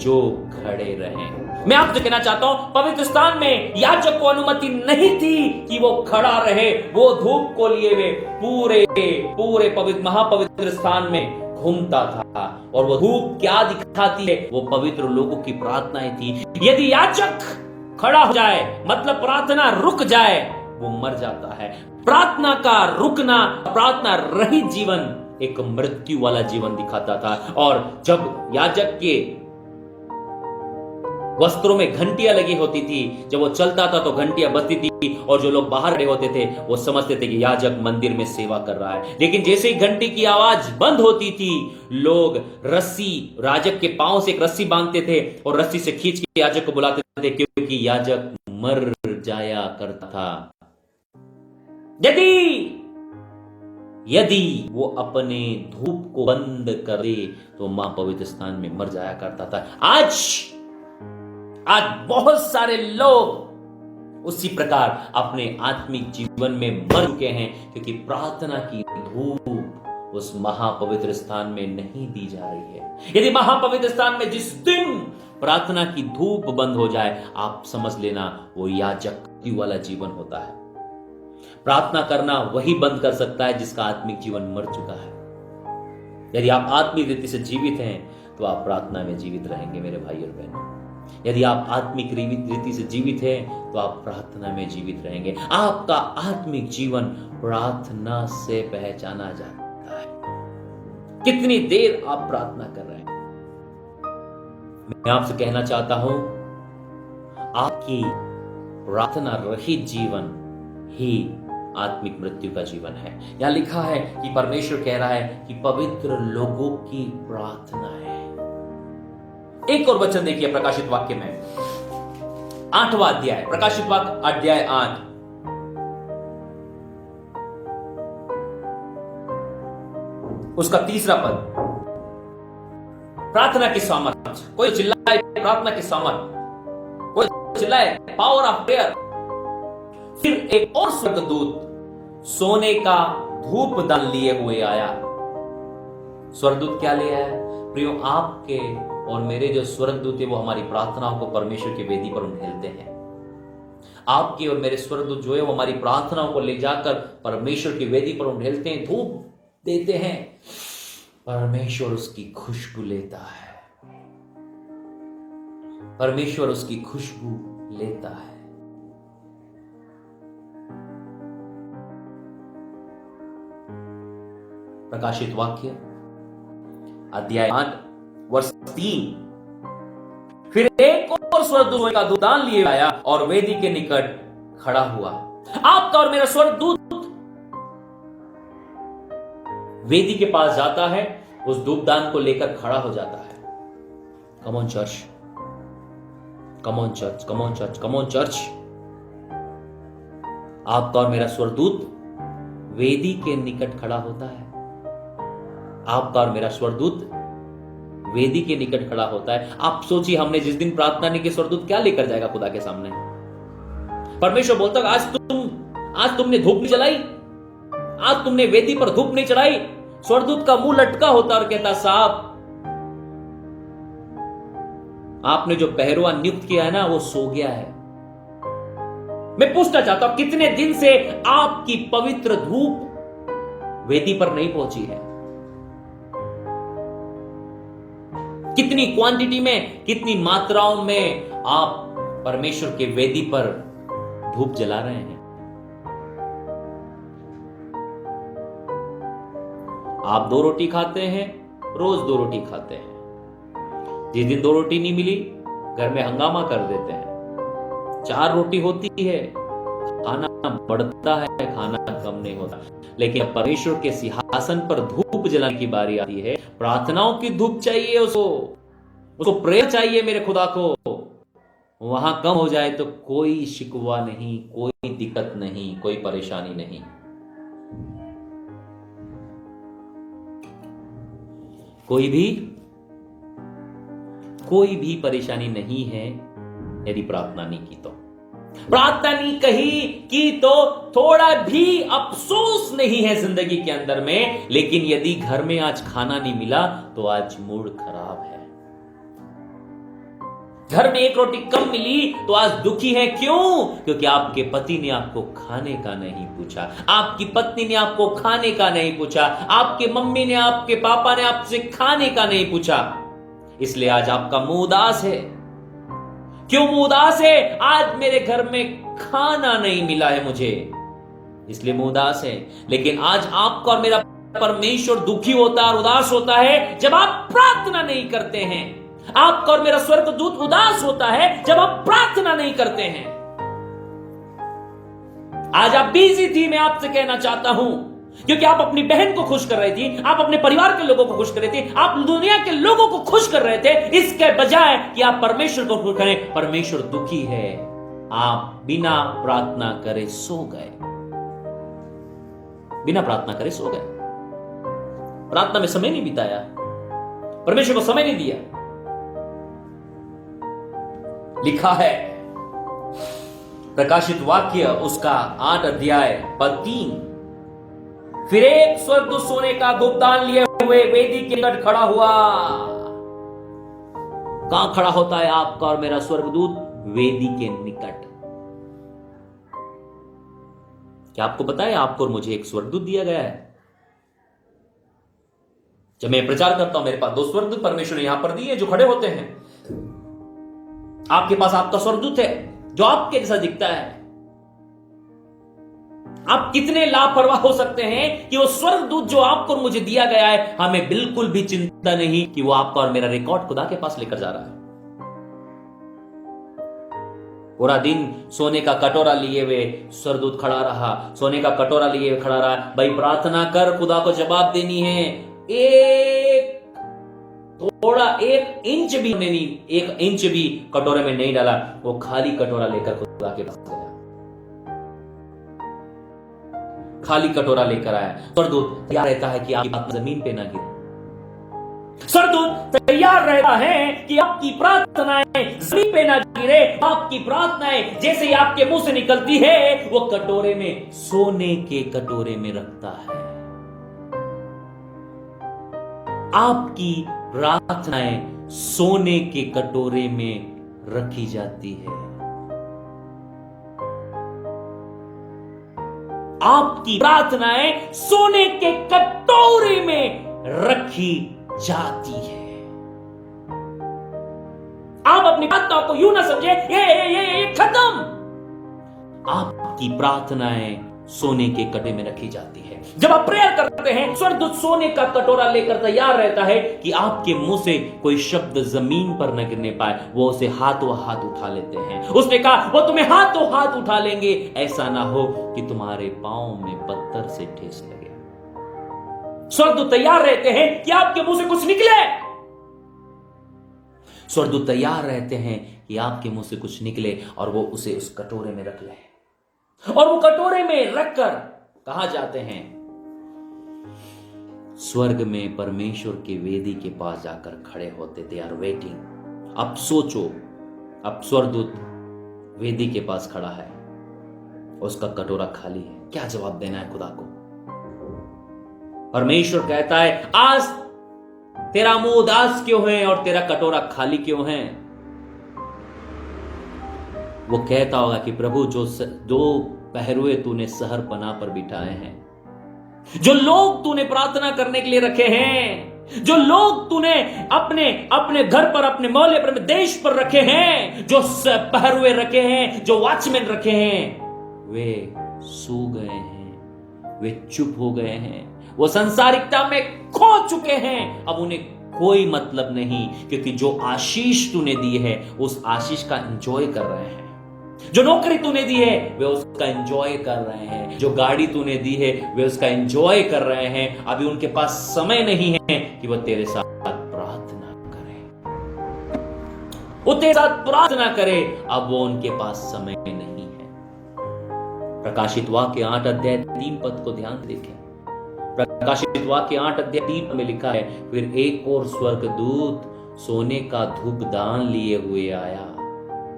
जो खड़े रहें। मैं आपसे कहना चाहता हूं, पवित्र स्थान में याजक को अनुमति नहीं थी कि वो खड़ा रहे। वो धूप को लिए हुए पूरे पवित्र महापवित्र स्थान में घूमता था। और वो धूप क्या दिखाती है? वो पवित्र लोगों की प्रार्थनाएं थी। यदि याजक खड़ा हो जाए, मतलब प्रार्थना रुक जाए, वो मर जाता है। प्रार्थना का रुकना, प्रार्थना रहित जीवन एक मृत्यु वाला जीवन दिखाता था। और जब याजक के वस्त्रों में घंटियां लगी होती थी, जब वो चलता था तो घंटियां बजती थी, और जो लोग बाहर खड़े होते थे वो समझते थे कि याजक मंदिर में सेवा कर रहा है। लेकिन जैसे ही घंटी की आवाज बंद होती थी, लोग रस्सी, याजक के पांव से एक रस्सी बांधते थे और रस्सी से खींच के याजक को बुलाते थे, क्योंकि याजक मर जाया करता था। यदि वो अपने धूप को बंद कर दे तो मां पवित्र स्थान में मर जाया करता था। आज बहुत सारे लोग उसी प्रकार अपने आत्मिक जीवन में मर चुके हैं, क्योंकि प्रार्थना की धूप उस महापवित्र स्थान में नहीं दी जा रही है। यदि महापवित्र स्थान में जिस दिन प्रार्थना की धूप बंद हो जाए, आप समझ लेना वो याजक वाला जीवन होता है। प्रार्थना करना वही बंद कर सकता है जिसका आत्मिक जीवन मर चुका है। यदि आप आत्मिक रीति से जीवित हैं तो आप प्रार्थना में जीवित रहेंगे मेरे भाई और बहनों। यदि आप आत्मिक रीति से जीवित हैं तो आप प्रार्थना में जीवित रहेंगे। आपका आत्मिक जीवन प्रार्थना से पहचाना जाता है। कितनी देर आप प्रार्थना कर रहे हैं? मैं आपसे कहना चाहता हूं, आपकी प्रार्थना रहित जीवन ही आत्मिक मृत्यु का जीवन है। यहां लिखा है कि परमेश्वर कह रहा है कि पवित्र लोगों की प्रार्थना है। एक और वचन देखिए प्रकाशित वाक्य में, 8वां अध्याय, प्रकाशित वाक्य अध्याय 8, उसका 3रा पद। प्रार्थना की सामर्थ, कोई चिल्लाए प्रार्थना की सामर्थ, कोई चिल्लाए पावर ऑफ प्रेयर। फिर एक और स्वर्गदूत सोने का धूप दान लिए हुए आया। स्वर्गदूत क्या ले आया? प्रियो, आपके और मेरे जो स्वर्गदूत है वो हमारी प्रार्थनाओं को परमेश्वर की वेदी पर उंडेलते हैं। आपके और मेरे स्वर्गदूत जो है वो हमारी प्रार्थनाओं को ले जाकर परमेश्वर की वेदी पर उंडेलते हैं, धूप देते हैं। परमेश्वर उसकी खुशबू लेता है। परमेश्वर उसकी खुशबू लेता है। प्रकाशित वाक्य अध्याय 8 वर्ष 3। फिर एक और स्वर्गदूत का धूपदान लिए आया और वेदी के निकट खड़ा हुआ। आपका और मेरा स्वर्गदूत वेदी के पास जाता है, उस धूपदान को लेकर खड़ा हो जाता है। Come on church, come on church, come on church, come on church. आपका और मेरा स्वर्गदूत वेदी के निकट खड़ा होता है। आपका और मेरा स्वर्गदूत वेदी के निकट खड़ा होता है। आप सोचिए, हमने जिस दिन प्रार्थना नहीं की, स्वर्गदूत क्या लेकर जाएगा खुदा के सामने? परमेश्वर बोलता है, आज तुमने धूप नहीं जलाई, आज तुमने वेदी पर धूप नहीं चढ़ाई। स्वर्गदूत का मुंह लटका होता और कहता, साहब आपने जो पहरुआ नियुक्त किया है ना, वो सो गया है। मैं पूछना चाहता हूं, कितने दिन से आपकी पवित्र धूप वेदी पर नहीं पहुंची है? कितनी क्वांटिटी में, कितनी मात्राओं में आप परमेश्वर के वेदी पर धूप जला रहे हैं? आप 2 रोटी खाते हैं, रोज 2 रोटी खाते हैं। जिस दिन 2 रोटी नहीं मिली, घर में हंगामा कर देते हैं। 4 रोटी होती है, खाना बढ़ता है, खाना कम नहीं होता। लेकिन परमेश्वर के सिंहासन पर धूप जलाने की बारी आती है, प्रार्थनाओं की धूप चाहिए उसको प्रेयर चाहिए मेरे खुदा को। वहां कम हो जाए तो कोई शिकवा नहीं, कोई दिक्कत नहीं, कोई परेशानी नहीं। कोई भी परेशानी नहीं है यदि प्रार्थना नहीं की तो। प्रार्थना नहीं की तो थोड़ा भी अफसोस नहीं है जिंदगी के अंदर में। लेकिन यदि घर में आज खाना नहीं मिला तो आज मूड खराब है। घर में 1 रोटी कम मिली तो आज दुखी है। क्यों? क्योंकि आपके पति ने आपको खाने का नहीं पूछा, आपकी पत्नी ने आपको खाने का नहीं पूछा, आपके मम्मी ने, आपके पापा ने आपसे खाने का नहीं पूछा। इसलिए आज आपका मुंह उदास है। क्यों मुंह उदास है? आज मेरे घर में खाना नहीं मिला है मुझे, इसलिए मुंह उदास है। लेकिन आज आपका और मेरा परमेश्वर दुखी होता है और उदास होता है जब आप प्रार्थना नहीं करते हैं। आपका और मेरा स्वर्गदूत उदास होता है जब आप प्रार्थना नहीं करते हैं। आज आप बिजी थी, मैं आपसे कहना चाहता हूं, क्योंकि आप अपनी बहन को खुश कर रही थी, आप अपने परिवार के लोगों को खुश कर रहे थे, आप दुनिया के लोगों को खुश कर रहे थे, इसके बजाय कि आप परमेश्वर को खुश करें। परमेश्वर दुखी है, आप बिना प्रार्थना करे सो गए, बिना प्रार्थना करे सो गए। प्रार्थना में समय नहीं बिताया, परमेश्वर को समय नहीं दिया। लिखा है प्रकाशित वाक्य उसका 8 अध्याय पद 3, फिर एक स्वर्गदूत सोने का गुप्तान लिए हुए वेदी के निकट खड़ा हुआ। कहां खड़ा होता है आपका और मेरा स्वर्गदूत? वेदी के निकट। क्या आपको पता है आपको और मुझे एक स्वर्गदूत दिया गया है? जब मैं प्रचार करता हूं, मेरे पास 2 स्वर्गदूत परमेश्वर ने यहां पर दिए जो खड़े होते हैं। आपके पास आपका स्वर्गदूत है जो आपके जैसा दिखता है। आप कितने लापरवाह हो सकते हैं कि वो स्वर्गदूत जो आपको और मुझे दिया गया है, हमें बिल्कुल भी चिंता नहीं कि वो आपका और मेरा रिकॉर्ड खुदा के पास लेकर जा रहा है। पूरा दिन सोने का कटोरा लिए हुए स्वर्गदूत खड़ा रहा, सोने का कटोरा लिए हुए खड़ा रहा। भाई प्रार्थना कर, खुदा को जवाब देनी है। थोड़ा 1 इंच भी नहीं, 1 इंच भी कटोरे में नहीं डाला, वो खाली कटोरा लेकर खुदा के पास गया, खाली कटोरा लेकर आया। स्वर्गदूत तैयार रहता है कि आपकी बात जमीन पे ना गिरे। स्वर्गदूत तैयार रहता है कि आपकी प्रार्थनाएं जमीन पे ना गिरे। आपकी प्रार्थनाएं जैसे ही आपके मुंह से निकलती है, वो कटोरे में, सोने के कटोरे में रखता है। आपकी प्रार्थनाएं सोने के कटोरे में रखी जाती है। आपकी प्रार्थनाएं सोने के कटोरे में रखी जाती है। आप अपनी प्रार्थनाओं को यूं ना समझे ये खत्म। आपकी प्रार्थनाएं सोने के कटोरे में रखी जाती है। जब आप प्रेयर करते हैं, स्वर्गदूत सोने का कटोरा लेकर तैयार रहता है कि आपके मुंह से कोई शब्द जमीन पर न गिरने पाए। वो उसे हाथों हाथ उठा लेते हैं। उसने कहा वो तुम्हें हाथों हाथ उठा लेंगे, ऐसा ना हो कि तुम्हारे पांव में पत्थर से ठेस लगे। स्वर्गदूत तैयार रहते हैं कि आपके मुंह से कुछ निकले। स्वर्गदूत तैयार रहते हैं कि आपके मुंह से कुछ निकले और वो उसे उस कटोरे में रख ले। और वो कटोरे में रखकर कहां जाते हैं? स्वर्ग में परमेश्वर के वेदी के पास जाकर खड़े होते। They are waiting. अब सोचो, अब स्वर्गदूत वेदी के पास खड़ा है, उसका कटोरा खाली है। क्या जवाब देना है खुदा को? परमेश्वर कहता है आज तेरा मुंह उदास क्यों है और तेरा कटोरा खाली क्यों है? वो कहता होगा कि प्रभु जो पहरुए तूने सहर पनाह पर बिठाए हैं, जो लोग तूने प्रार्थना करने के लिए रखे हैं, जो लोग तूने अपने अपने घर पर, अपने मोहल्ले पर, अपने देश पर रखे हैं, जो पहरुए रखे हैं, जो वॉचमैन रखे हैं, वे सो गए हैं, वे चुप हो गए हैं, वो संसारिकता में खो चुके हैं। अब उन्हें कोई मतलब नहीं, क्योंकि जो आशीष तूने दी है उस आशीष का एंजॉय कर रहे हैं। जो नौकरी तूने दी है वे उसका एंजॉय कर रहे हैं, जो गाड़ी तूने दी है वे उसका एंजॉय कर रहे हैं। अभी उनके पास समय नहीं है कि वो तेरे साथ प्रार्थना करें, वो तेरे साथ प्रार्थना करे। अब वो उनके पास समय नहीं है। प्रकाशित वाक्य 8 अध्याय 3 पद को ध्यान देखें। प्रकाशित वाक्य 8 अध्याय 3 में लिखा है, फिर एक और स्वर्गदूत सोने का धूप दान लिए हुए आया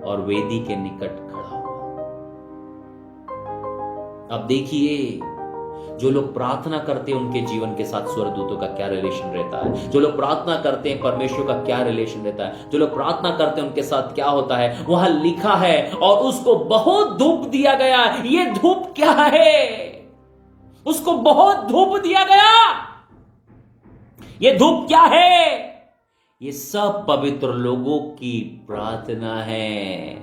और वेदी के निकट खड़ा हुआ। अब देखिए, जो लोग प्रार्थना करते हैं उनके जीवन के साथ स्वर्गदूतों का क्या रिलेशन रहता है। जो लोग प्रार्थना करते हैं परमेश्वर का क्या रिलेशन रहता है। जो लोग प्रार्थना करते हैं उनके साथ क्या होता है, वहां लिखा है, और उसको बहुत धूप दिया गया। ये धूप क्या है? उसको बहुत धूप दिया गया। ये धूप क्या है? ये सब पवित्र लोगों की प्रार्थना है।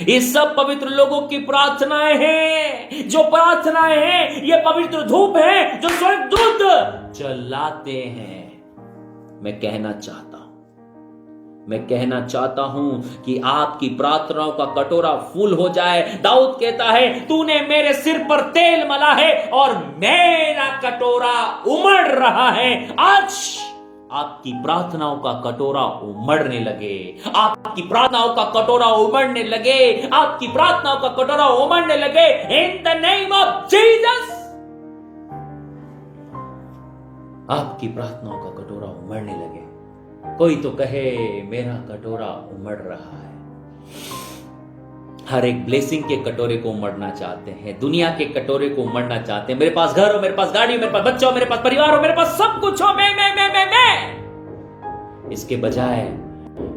ये सब पवित्र लोगों की प्रार्थनाएं हैं। जो प्रार्थनाएं हैं ये पवित्र धूप है जो स्वर्गदूत जलाते हैं। मैं कहना चाहता हूं कि आपकी प्रार्थनाओं का कटोरा फुल हो जाए। दाऊद कहता है, तूने मेरे सिर पर तेल मला है और मेरा कटोरा उमड़ रहा है। आज आपकी प्रार्थनाओं का कटोरा उमड़ने लगे। आपकी प्रार्थनाओं का कटोरा उमड़ने लगे। आपकी प्रार्थनाओं का कटोरा उमड़ने लगे in the name of Jesus. आपकी प्रार्थनाओं का कटोरा उमड़ने लगे। कोई तो कहे, मेरा कटोरा उमड़ रहा है। हर एक ब्लेसिंग के कटोरे को उमड़ना चाहते हैं, दुनिया के कटोरे को उमड़ना चाहते हैं। मेरे पास घर हो, मेरे पास गाड़ी हो, मेरे पास बच्चा हो, मेरे पास परिवार हो, मेरे पास सब कुछ हो, मैं। इसके बजाय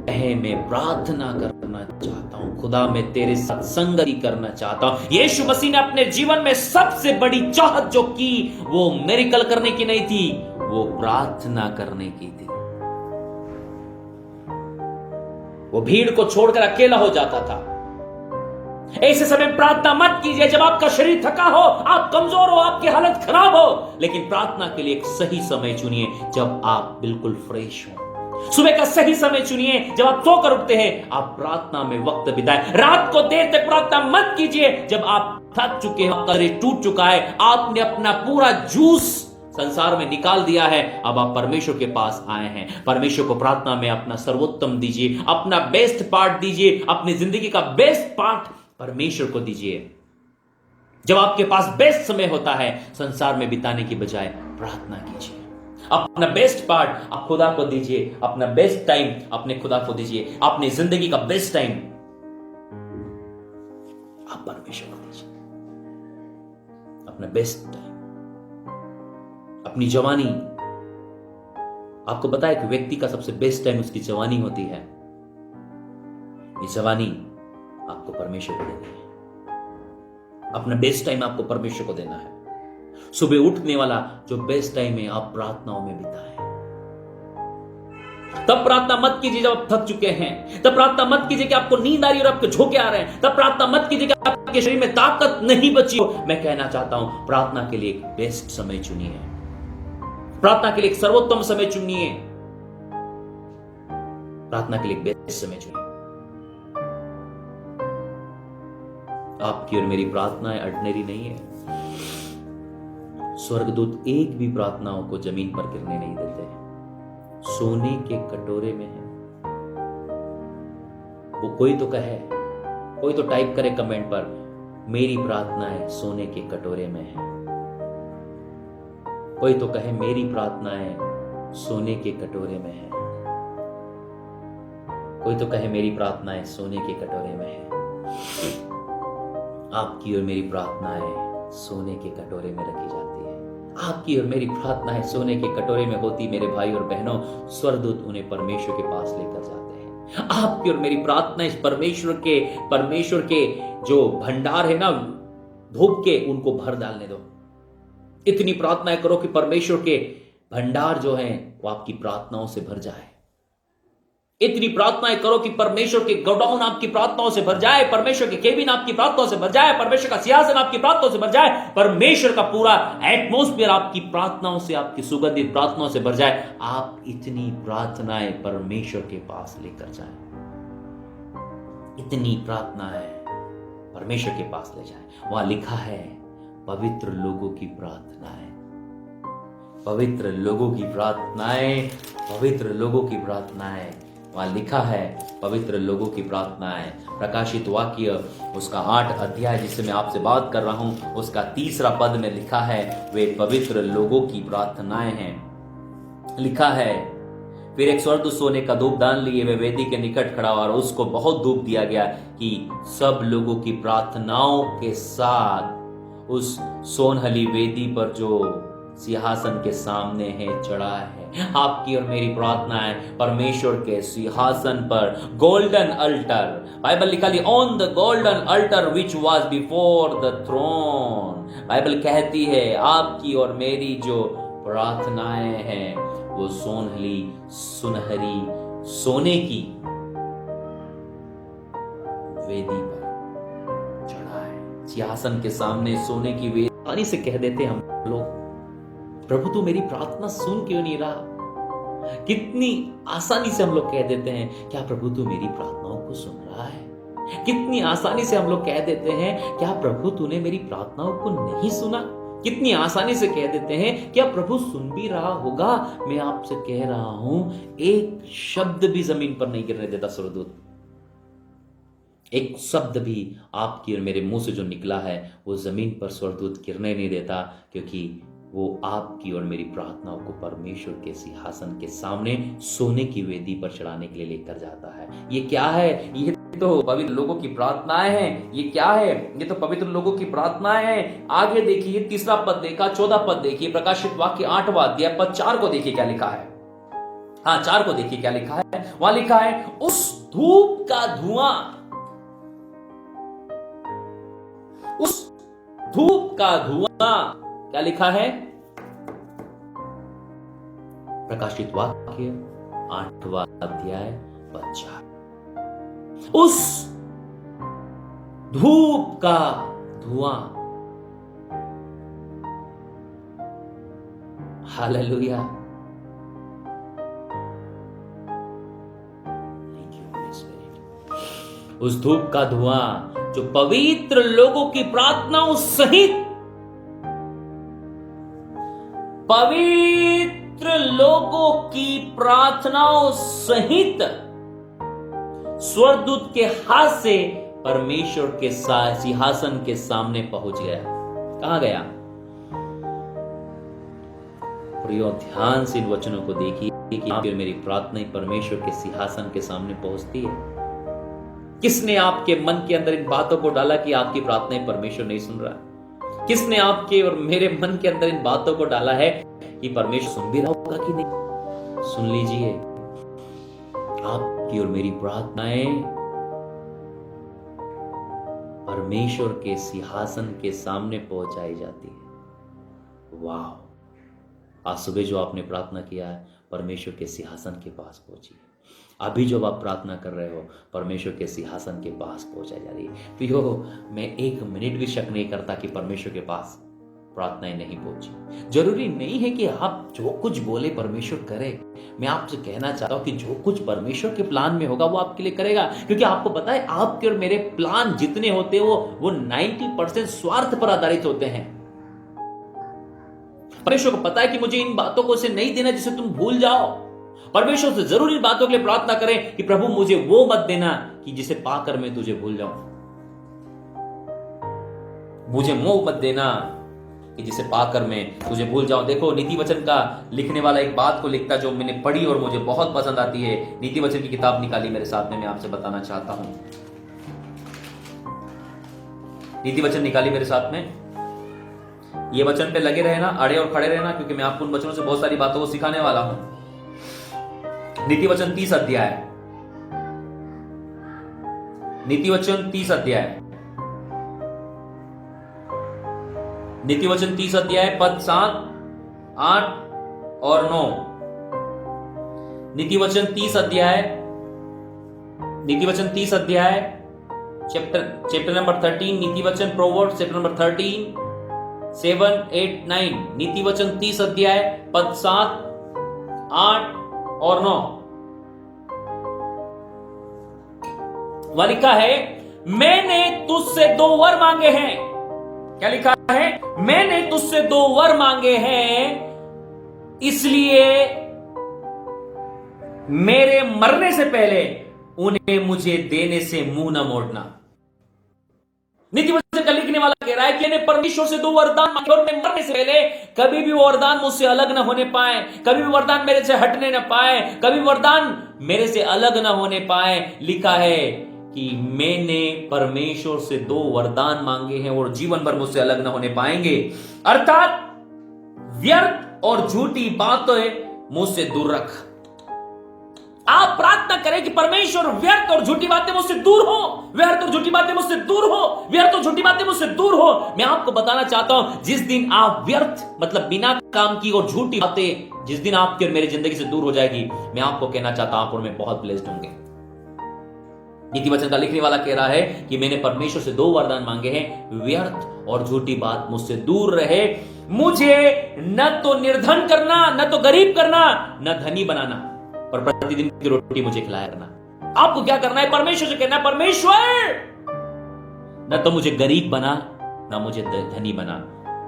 कहे, मैं प्रार्थना करना चाहता हूं, खुदा मैं तेरे साथ संगति करना चाहता हूं। यीशु मसीह ने अपने जीवन में सबसे बड़ी चाहत जो की, वो मिरेकल करने की नहीं थी, वो प्रार्थना करने की थी। वो भीड़ को छोड़कर अकेला हो जाता था। ऐसे समय प्रार्थना मत कीजिए जब आपका शरीर थका हो, आप कमजोर हो, आपकी हालत खराब हो। लेकिन प्रार्थना के लिए एक सही समय चुनिए जब आप बिल्कुल फ्रेश हो। सुबह का सही समय चुनिए जब आप सोकर उठते हैं, आप प्रार्थना में वक्त बिताएं। रात को देर तक प्रार्थना मत कीजिए जब आप थक चुके हो, आपका शरीर टूट चुका है, आपने अपना पूरा जूस संसार में निकाल दिया है। अब आप परमेश्वर के पास आए हैं। परमेश्वर को प्रार्थना में अपना सर्वोत्तम दीजिए, अपना बेस्ट पार्ट दीजिए, अपनी जिंदगी का बेस्ट पार्ट परमेश्वर को दीजिए। जब आपके पास बेस्ट समय होता है संसार में बिताने की बजाय प्रार्थना कीजिए। अपना बेस्ट पार्ट आप खुदा को दीजिए, अपना बेस्ट टाइम अपने खुदा को दीजिए, अपनी जिंदगी का बेस्ट टाइम आप परमेश्वर को दीजिए। अपना बेस्ट टाइम, अपनी जवानी। आपको पता है कि व्यक्ति का सबसे बेस्ट टाइम उसकी जवानी होती है। ये जवानी आपको परमेश्वर को देनी है। अपना बेस्ट टाइम आपको परमेश्वर को देना है। सुबह उठने वाला जो बेस्ट टाइम है आप प्रार्थनाओं में बिताएं। तब प्रार्थना मत कीजिए जब आप थक चुके हैं। तब प्रार्थना मत कीजिए कि आपको नींद आ रही है और आपके झोंके आ रहे हैं। तब प्रार्थना मत कीजिए कि आपके शरीर में ताकत नहीं बची हो। मैं कहना चाहता हूं, प्रार्थना के लिए एक बेस्ट समय चुनिए। प्रार्थना के लिए एक सर्वोत्तम समय चुनिए। प्रार्थना के लिए एक बेस्ट समय चुनिए। आपकी और मेरी प्रार्थनाएं ऑर्डिनरी नहीं है। स्वर्गदूत एक भी प्रार्थनाओं को जमीन पर गिरने नहीं देते हैं। सोने के कटोरे में है वो। कोई तो कहे, कोई तो टाइप करे कमेंट पर, मेरी प्रार्थनाएं सोने के कटोरे में है। कोई तो कहे, मेरी प्रार्थनाएं सोने के कटोरे में है। कोई तो कहे, मेरी प्रार्थनाएं सोने के कटोरे में है। आपकी और मेरी प्रार्थनाएं सोने के कटोरे में रखी जाती है। आपकी और मेरी प्रार्थनाएं सोने के कटोरे में होती। मेरे भाई और बहनों, स्वर्गदूत उन्हें परमेश्वर के पास लेकर जाते हैं। आपकी और मेरी प्रार्थनाएं परमेश्वर के जो भंडार है ना धूप के, उनको भर डालने दो। इतनी प्रार्थनाएं करो कि परमेश्वर के भंडार जो हैं वो आपकी प्रार्थनाओं से भर जाए। इतनी प्रार्थनाएं करो कि परमेश्वर के गोडाउन आपकी प्रार्थनाओं से भर जाए, परमेश्वर के केबिन आपकी प्रार्थनाओं से भर जाए, परमेश्वर का सिंहासन आपकी प्रार्थनाओं से भर जाए, परमेश्वर का पूरा एटमॉस्फेयर आपकी प्रार्थनाओं से, आपकी सुगंधित प्रार्थनाओं से भर जाए। आप इतनी प्रार्थनाएं परमेश्वर के पास लेकर जाएं, इतनी प्रार्थनाएं परमेश्वर के पास ले जाएं। वहां लिखा है पवित्र लोगों की प्रार्थनाएं, पवित्र लोगों की प्रार्थनाएं, पवित्र लोगों की प्रार्थनाएं। वहां लिखा है पवित्र लोगों की प्रार्थनाएं। प्रकाशित वाक्य उसका 8 अध्याय जिससे मैं आपसे बात कर रहा हूं, उसका 3 पद में लिखा है वे पवित्र लोगों की प्रार्थनाएं हैं। लिखा है फिर एक स्वर्गदूत सोने का धूपदान लिए वे वेदी के निकट खड़ा और उसको बहुत धूप दिया गया कि सब लोगों की प्रार्थनाओं के साथ उस सोनहली वेदी पर जो सिंहासन के सामने है चढ़ा है। आपकी और मेरी प्रार्थना है परमेश्वर के सिंहासन पर, गोल्डन अल्टर, बाइबल लिखा ली on the golden altar which was before the throne. Bible कहती है आपकी और मेरी जो प्रार्थनाएं हैं वो सोनहली सुनहरी सोने की वेदी पर चढ़ा है, सिंहासन के सामने सोने की वेदी। आसानी से कह देते हम लोग, प्रभु तू मेरी प्रार्थना सुन क्यों नहीं रहा? कितनी आसानी से हम लोग कह देते हैं क्या प्रभु तू मेरी प्रार्थनाओं को सुन रहा है? कितनी आसानी से हम लोग कह देते हैं क्या प्रभु तूने मेरी प्रार्थनाओं को नहीं सुना? कितनी आसानी से कह देते हैं क्या प्रभु सुन भी रहा होगा? मैं आपसे कह रहा हूं एक शब्द भी जमीन पर नहीं गिरने देता स्वर्गदूत। एक शब्द भी आपकी और मेरे मुंह से जो निकला है वो जमीन पर स्वर्गदूत गिरने नहीं देता, क्योंकि वो आपकी और मेरी प्रार्थनाओं को परमेश्वर के सिंहासन के सामने सोने की वेदी पर चढ़ाने के लिए लेकर जाता है। ये क्या है? ये तो पवित्र लोगों की प्रार्थनाएं हैं। ये क्या है? ये तो पवित्र लोगों की प्रार्थनाएं हैं। आगे देखिए 3 पद देखा, 14 पद देखिए, प्रकाशित वाक्य 8वां अध्याय पद 4 को देखिए क्या लिखा है। हाँ 4 को देखिए क्या लिखा है। वहां लिखा है उस धूप का धुआं, उस धूप का धुआं, क्या लिखा है? प्रकाशित वाक्य 8वां अध्याय पद 4। उस धूप का धुआं, hallelujah. Thank you Holi spirit. उस धूप का धुआं जो पवित्र लोगों की प्रार्थनाओं सहित, पवित्र लोगों की प्रार्थनाओं सहित स्वर्गदूत के हाथ से परमेश्वर के सिंहासन के सामने पहुंच गया। कहां गया? प्रियो ध्यान से इन वचनों को देखिए कि आपकी और मेरी प्रार्थनाएं परमेश्वर के सिंहासन के सामने पहुंचती है। किसने आपके मन के अंदर इन बातों को डाला कि आपकी प्रार्थनाएं परमेश्वर नहीं सुन रहा? किसने आपके और मेरे मन के अंदर इन बातों को डाला है कि परमेश्वर सुन भी रहा होगा कि नहीं? सुन लीजिए, आपकी और मेरी प्रार्थनाएं परमेश्वर के सिंहासन के सामने पहुंचाई जाती है। वाह! आज सुबह जो आपने प्रार्थना किया है परमेश्वर के सिंहासन के पास पहुंची है। अभी जब आप प्रार्थना कर रहे हो परमेश्वर के सिंहासन के पास पहुंचाई जा रही है। प्रियो, मैं 1 मिनट भी शक नहीं करता कि परमेश्वर के पास प्रार्थनाएं नहीं पहुंची। जरूरी नहीं है कि आप जो कुछ बोले परमेश्वर करे। मैं आपसे कहना चाहता हूं कि जो कुछ परमेश्वर के प्लान में होगा वो आपके लिए करेगा, क्योंकि आपको पता है आपके और मेरे प्लान जितने होते हैं वो 90% स्वार्थ पर आधारित होते हैं। परमेश्वर को पता है कि मुझे इन बातों को से नहीं देना जिसे तुम भूल जाओ। परमेश्वर से जरूर इन बातों के लिए प्रार्थना करें कि प्रभु मुझे वो मत देना कि जिसे पाकर मैं तुझे भूल जाऊं। मुझे वो मत देना कि जिसे पाकर मैं तुझे भूल जाऊं। देखो नीति वचन का लिखने वाला एक बात को लिखता जो मैंने पढ़ी और मुझे बहुत पसंद आती है। नीति वचन की किताब निकाली मेरे साथ में, मैं आपसे बताना चाहता हूं। नीति वचन निकाली मेरे साथ में। ये वचन पे लगे रहना, अड़े और खड़े रहना, क्योंकि मैं आपको उन वचनों से बहुत सारी बातों को सिखाने वाला हूं। नीति वचन 30 अध्याय, नीति वचन 30 अध्याय नीति वचन 30 अध्याय पद 7, 8 और 9। नीति वचन 30 अध्याय चैप्टर नंबर 13, नीति वचन प्रोवर्ब्स चैप्टर नंबर 13, 7, 8, 9। नीति वचन 30 अध्याय पद 7, 8 और 9। वह लिखा है, मैंने तुझसे 2 वर मांगे हैं। क्या लिखा है? मैंने तुझसे 2 वर मांगे हैं, इसलिए मेरे मरने से पहले उन्हें मुझे देने से मुंह न मोड़ना। नीति वचन का लिखने वाला कह रहा है कि मैंने परमेश्वर से 2 वरदान मांगे और मैं मरने से पहले कभी भी वो वरदान मुझसे अलग ना होने पाए, कभी भी वरदान मेरे से हटने ना पाए, कभी वरदान मेरे से अलग ना होने पाए। लिखा है कि मैंने परमेश्वर से 2 वरदान मांगे हैं और जीवन भर मुझसे अलग ना होने पाएंगे, अर्थात व्यर्थ और झूठी बातें मुझसे दूर रख। आप प्रार्थना करें कि परमेश्वर व्यर्थ और झूठी बातें मुझसे दूर हो, व्यर्थ और झूठी बातें मुझसे दूर हो, व्यर्थ और झूठी बातें मुझसे दूर हो। मैं आपको बताना चाहता हूं, जिस दिन आप व्यर्थ मतलब बिना काम की और झूठी बातें जिस दिन आपकी और मेरी जिंदगी से दूर हो जाएगी, मैं आपको कहना चाहता हूं आप और मैं बहुत ब्लेस्ड होंगे। नीति वचन का लिखने वाला कह रहा है कि मैंने परमेश्वर से 2 वरदान मांगे हैं, व्यर्थ और झूठी बात मुझसे दूर रहे। मुझे न तो निर्धन करना, न तो गरीब करना, न धनी बनाना, पर प्रतिदिन की रोटी मुझे खिलाया करना। आपको क्या करना है? परमेश्वर से कहना, परमेश्वर न तो मुझे गरीब बना, न मुझे धनी बना,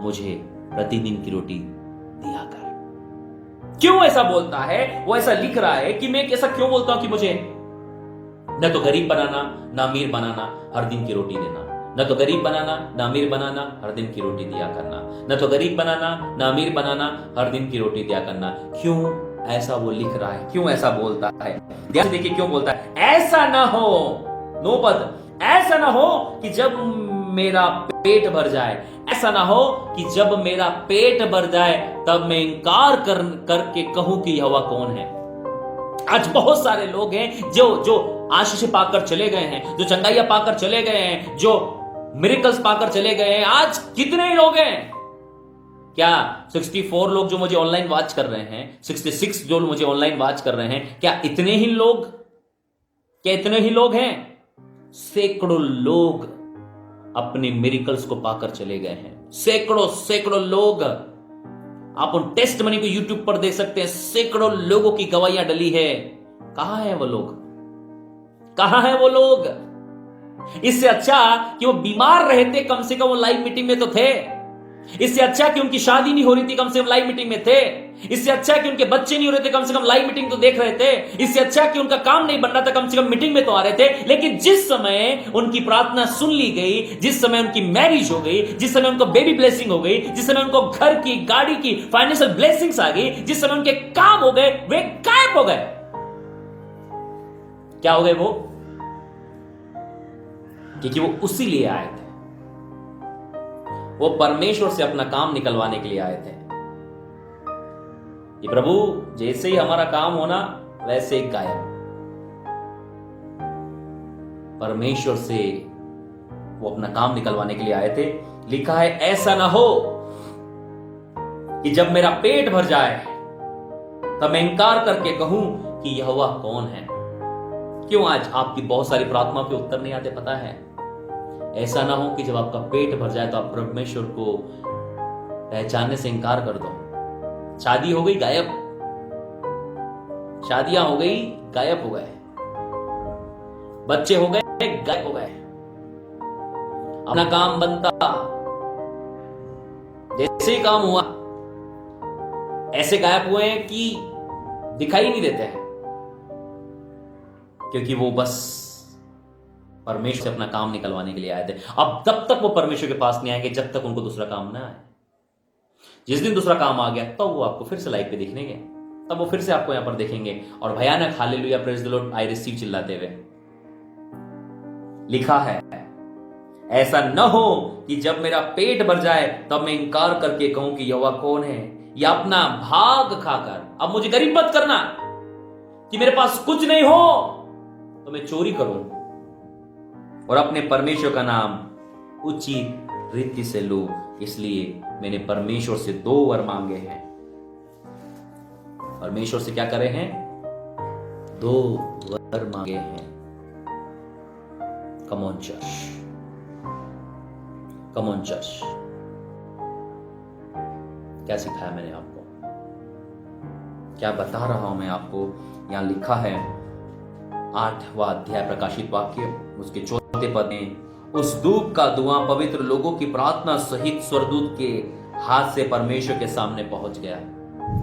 मुझे प्रतिदिन की रोटी दिया कर। क्यों ऐसा बोलता है? वो ऐसा लिख रहा है कि मैं ऐसा क्यों बोलता हूं कि मुझे न तो गरीब बनाना, न अमीर बनाना, हर दिन की रोटी देना। न तो गरीब बनाना, न अमीर बनाना, हर दिन की रोटी दिया करना। न तो गरीब बनाना, न अमीर बनाना, हर दिन की रोटी दिया करना। क्यों ऐसा वो लिख रहा है? क्यों ऐसा बोलता है? ध्यान से देखिए क्यों बोलता है। ऐसा ना हो, 9 पद, ऐसा ना हो कि जब मेरा पेट भर जाए, ऐसा ना हो कि जब मेरा पेट भर जाए तब मैं इंकार करके कहूं कि यहोवा कौन है। आज बहुत सारे लोग हैं जो आशीष पाकर चले गए हैं, जो चंगाइयां पाकर चले गए हैं, जो मिरेकल्स पाकर चले गए हैं। आज कितने लोग हैं? क्या 64 लोग जो मुझे ऑनलाइन वॉच कर रहे हैं, 66 जो मुझे ऑनलाइन वॉच कर रहे हैं, क्या इतने ही लोग हैं? सैकड़ों लोग अपने मिरेकल्स को पाकर चले गए हैं। सैकड़ों लोग, आप उन टेस्ट मनी को यूट्यूब पर देख सकते हैं। सैकड़ों लोगों की गवाहियां डली है। कहां है वो लोग? कहां है वो लोग? इससे अच्छा कि वो बीमार रहते, कम से कम वो लाइव मीटिंग में तो थे। इससे अच्छा कि उनकी शादी नहीं हो रही थी, कम से कम लाइव मीटिंग में थे। इससे अच्छा कि उनके बच्चे नहीं हो रहे थे, कम से कम लाइव मीटिंग तो देख रहे थे। इससे अच्छा कि उनका काम नहीं बन रहा था, कम से कम मीटिंग में तो आ रहे थे। लेकिन जिस समय उनकी प्रार्थना सुन ली गई, जिस समय उनकी मैरिज हो गई, जिस समय उनको बेबी ब्लेसिंग हो गई, जिस समय उनको घर की, गाड़ी की फाइनेंशियल ब्लेसिंग्स आ गई, जिस समय उनके काम हो गए, वे गायब हो गए। क्या हो गए वो? क्योंकि वो उसी लिए आए थे, वो परमेश्वर से अपना काम निकलवाने के लिए आए थे कि प्रभु जैसे ही हमारा काम होना वैसे ही गायब। परमेश्वर से वो अपना काम निकलवाने के लिए आए थे। लिखा है, ऐसा ना हो कि जब मेरा पेट भर जाए तब मैं इंकार करके कहूं कि यहोवा कौन है। क्यों आज आपकी बहुत सारी प्रार्थनाओं के उत्तर नहीं आते? पता है, ऐसा ना हो कि जब आपका पेट भर जाए तो आप परमेश्वर को पहचानने से इंकार कर दो। शादी हो गई, गायब। शादियां हो गई, गायब हो गए। बच्चे हो गए, गायब हो गए। अपना काम बनता, जैसे ही काम हुआ ऐसे गायब हुए हैं कि दिखाई नहीं देते हैं, क्योंकि वो बस परमेश्वर से अपना काम निकलवाने के लिए आए थे। अब तब तक वो परमेश्वर के पास नहीं आएंगे जब तक उनको दूसरा काम ना आए। जिस दिन दूसरा काम आ गया तब तो वो आपको फिर से लाइव पे दिखेंगे, तब वो फिर से आपको यहां पर देखेंगे और भयानक hallelujah praise the Lord I receive चिल्लाते हुए। लिखा है, ऐसा न हो कि जब मेरा पेट भर जाए तब मैं इंकार करके कहूं कि यहोवा कौन है, या अपना भाग खाकर। अब मुझे गरीब मत करना कि मेरे पास कुछ नहीं हो तो मैं चोरी करूं और अपने परमेश्वर का नाम उचित रीति से लूं। इसलिए मैंने परमेश्वर से 2 वर मांगे हैं। परमेश्वर से क्या करे हैं? 2 वर मांगे हैं। Come on church, come on church. क्या सिखाया मैंने आपको? क्या बता रहा हूं मैं आपको? यहां लिखा है 8वां अध्याय प्रकाशित वाक्य उसके 4 पद में, उस धूप का धुआं पवित्र लोगों की प्रार्थना सहित स्वर्गदूत के हाथ से परमेश्वर के सामने पहुंच गया।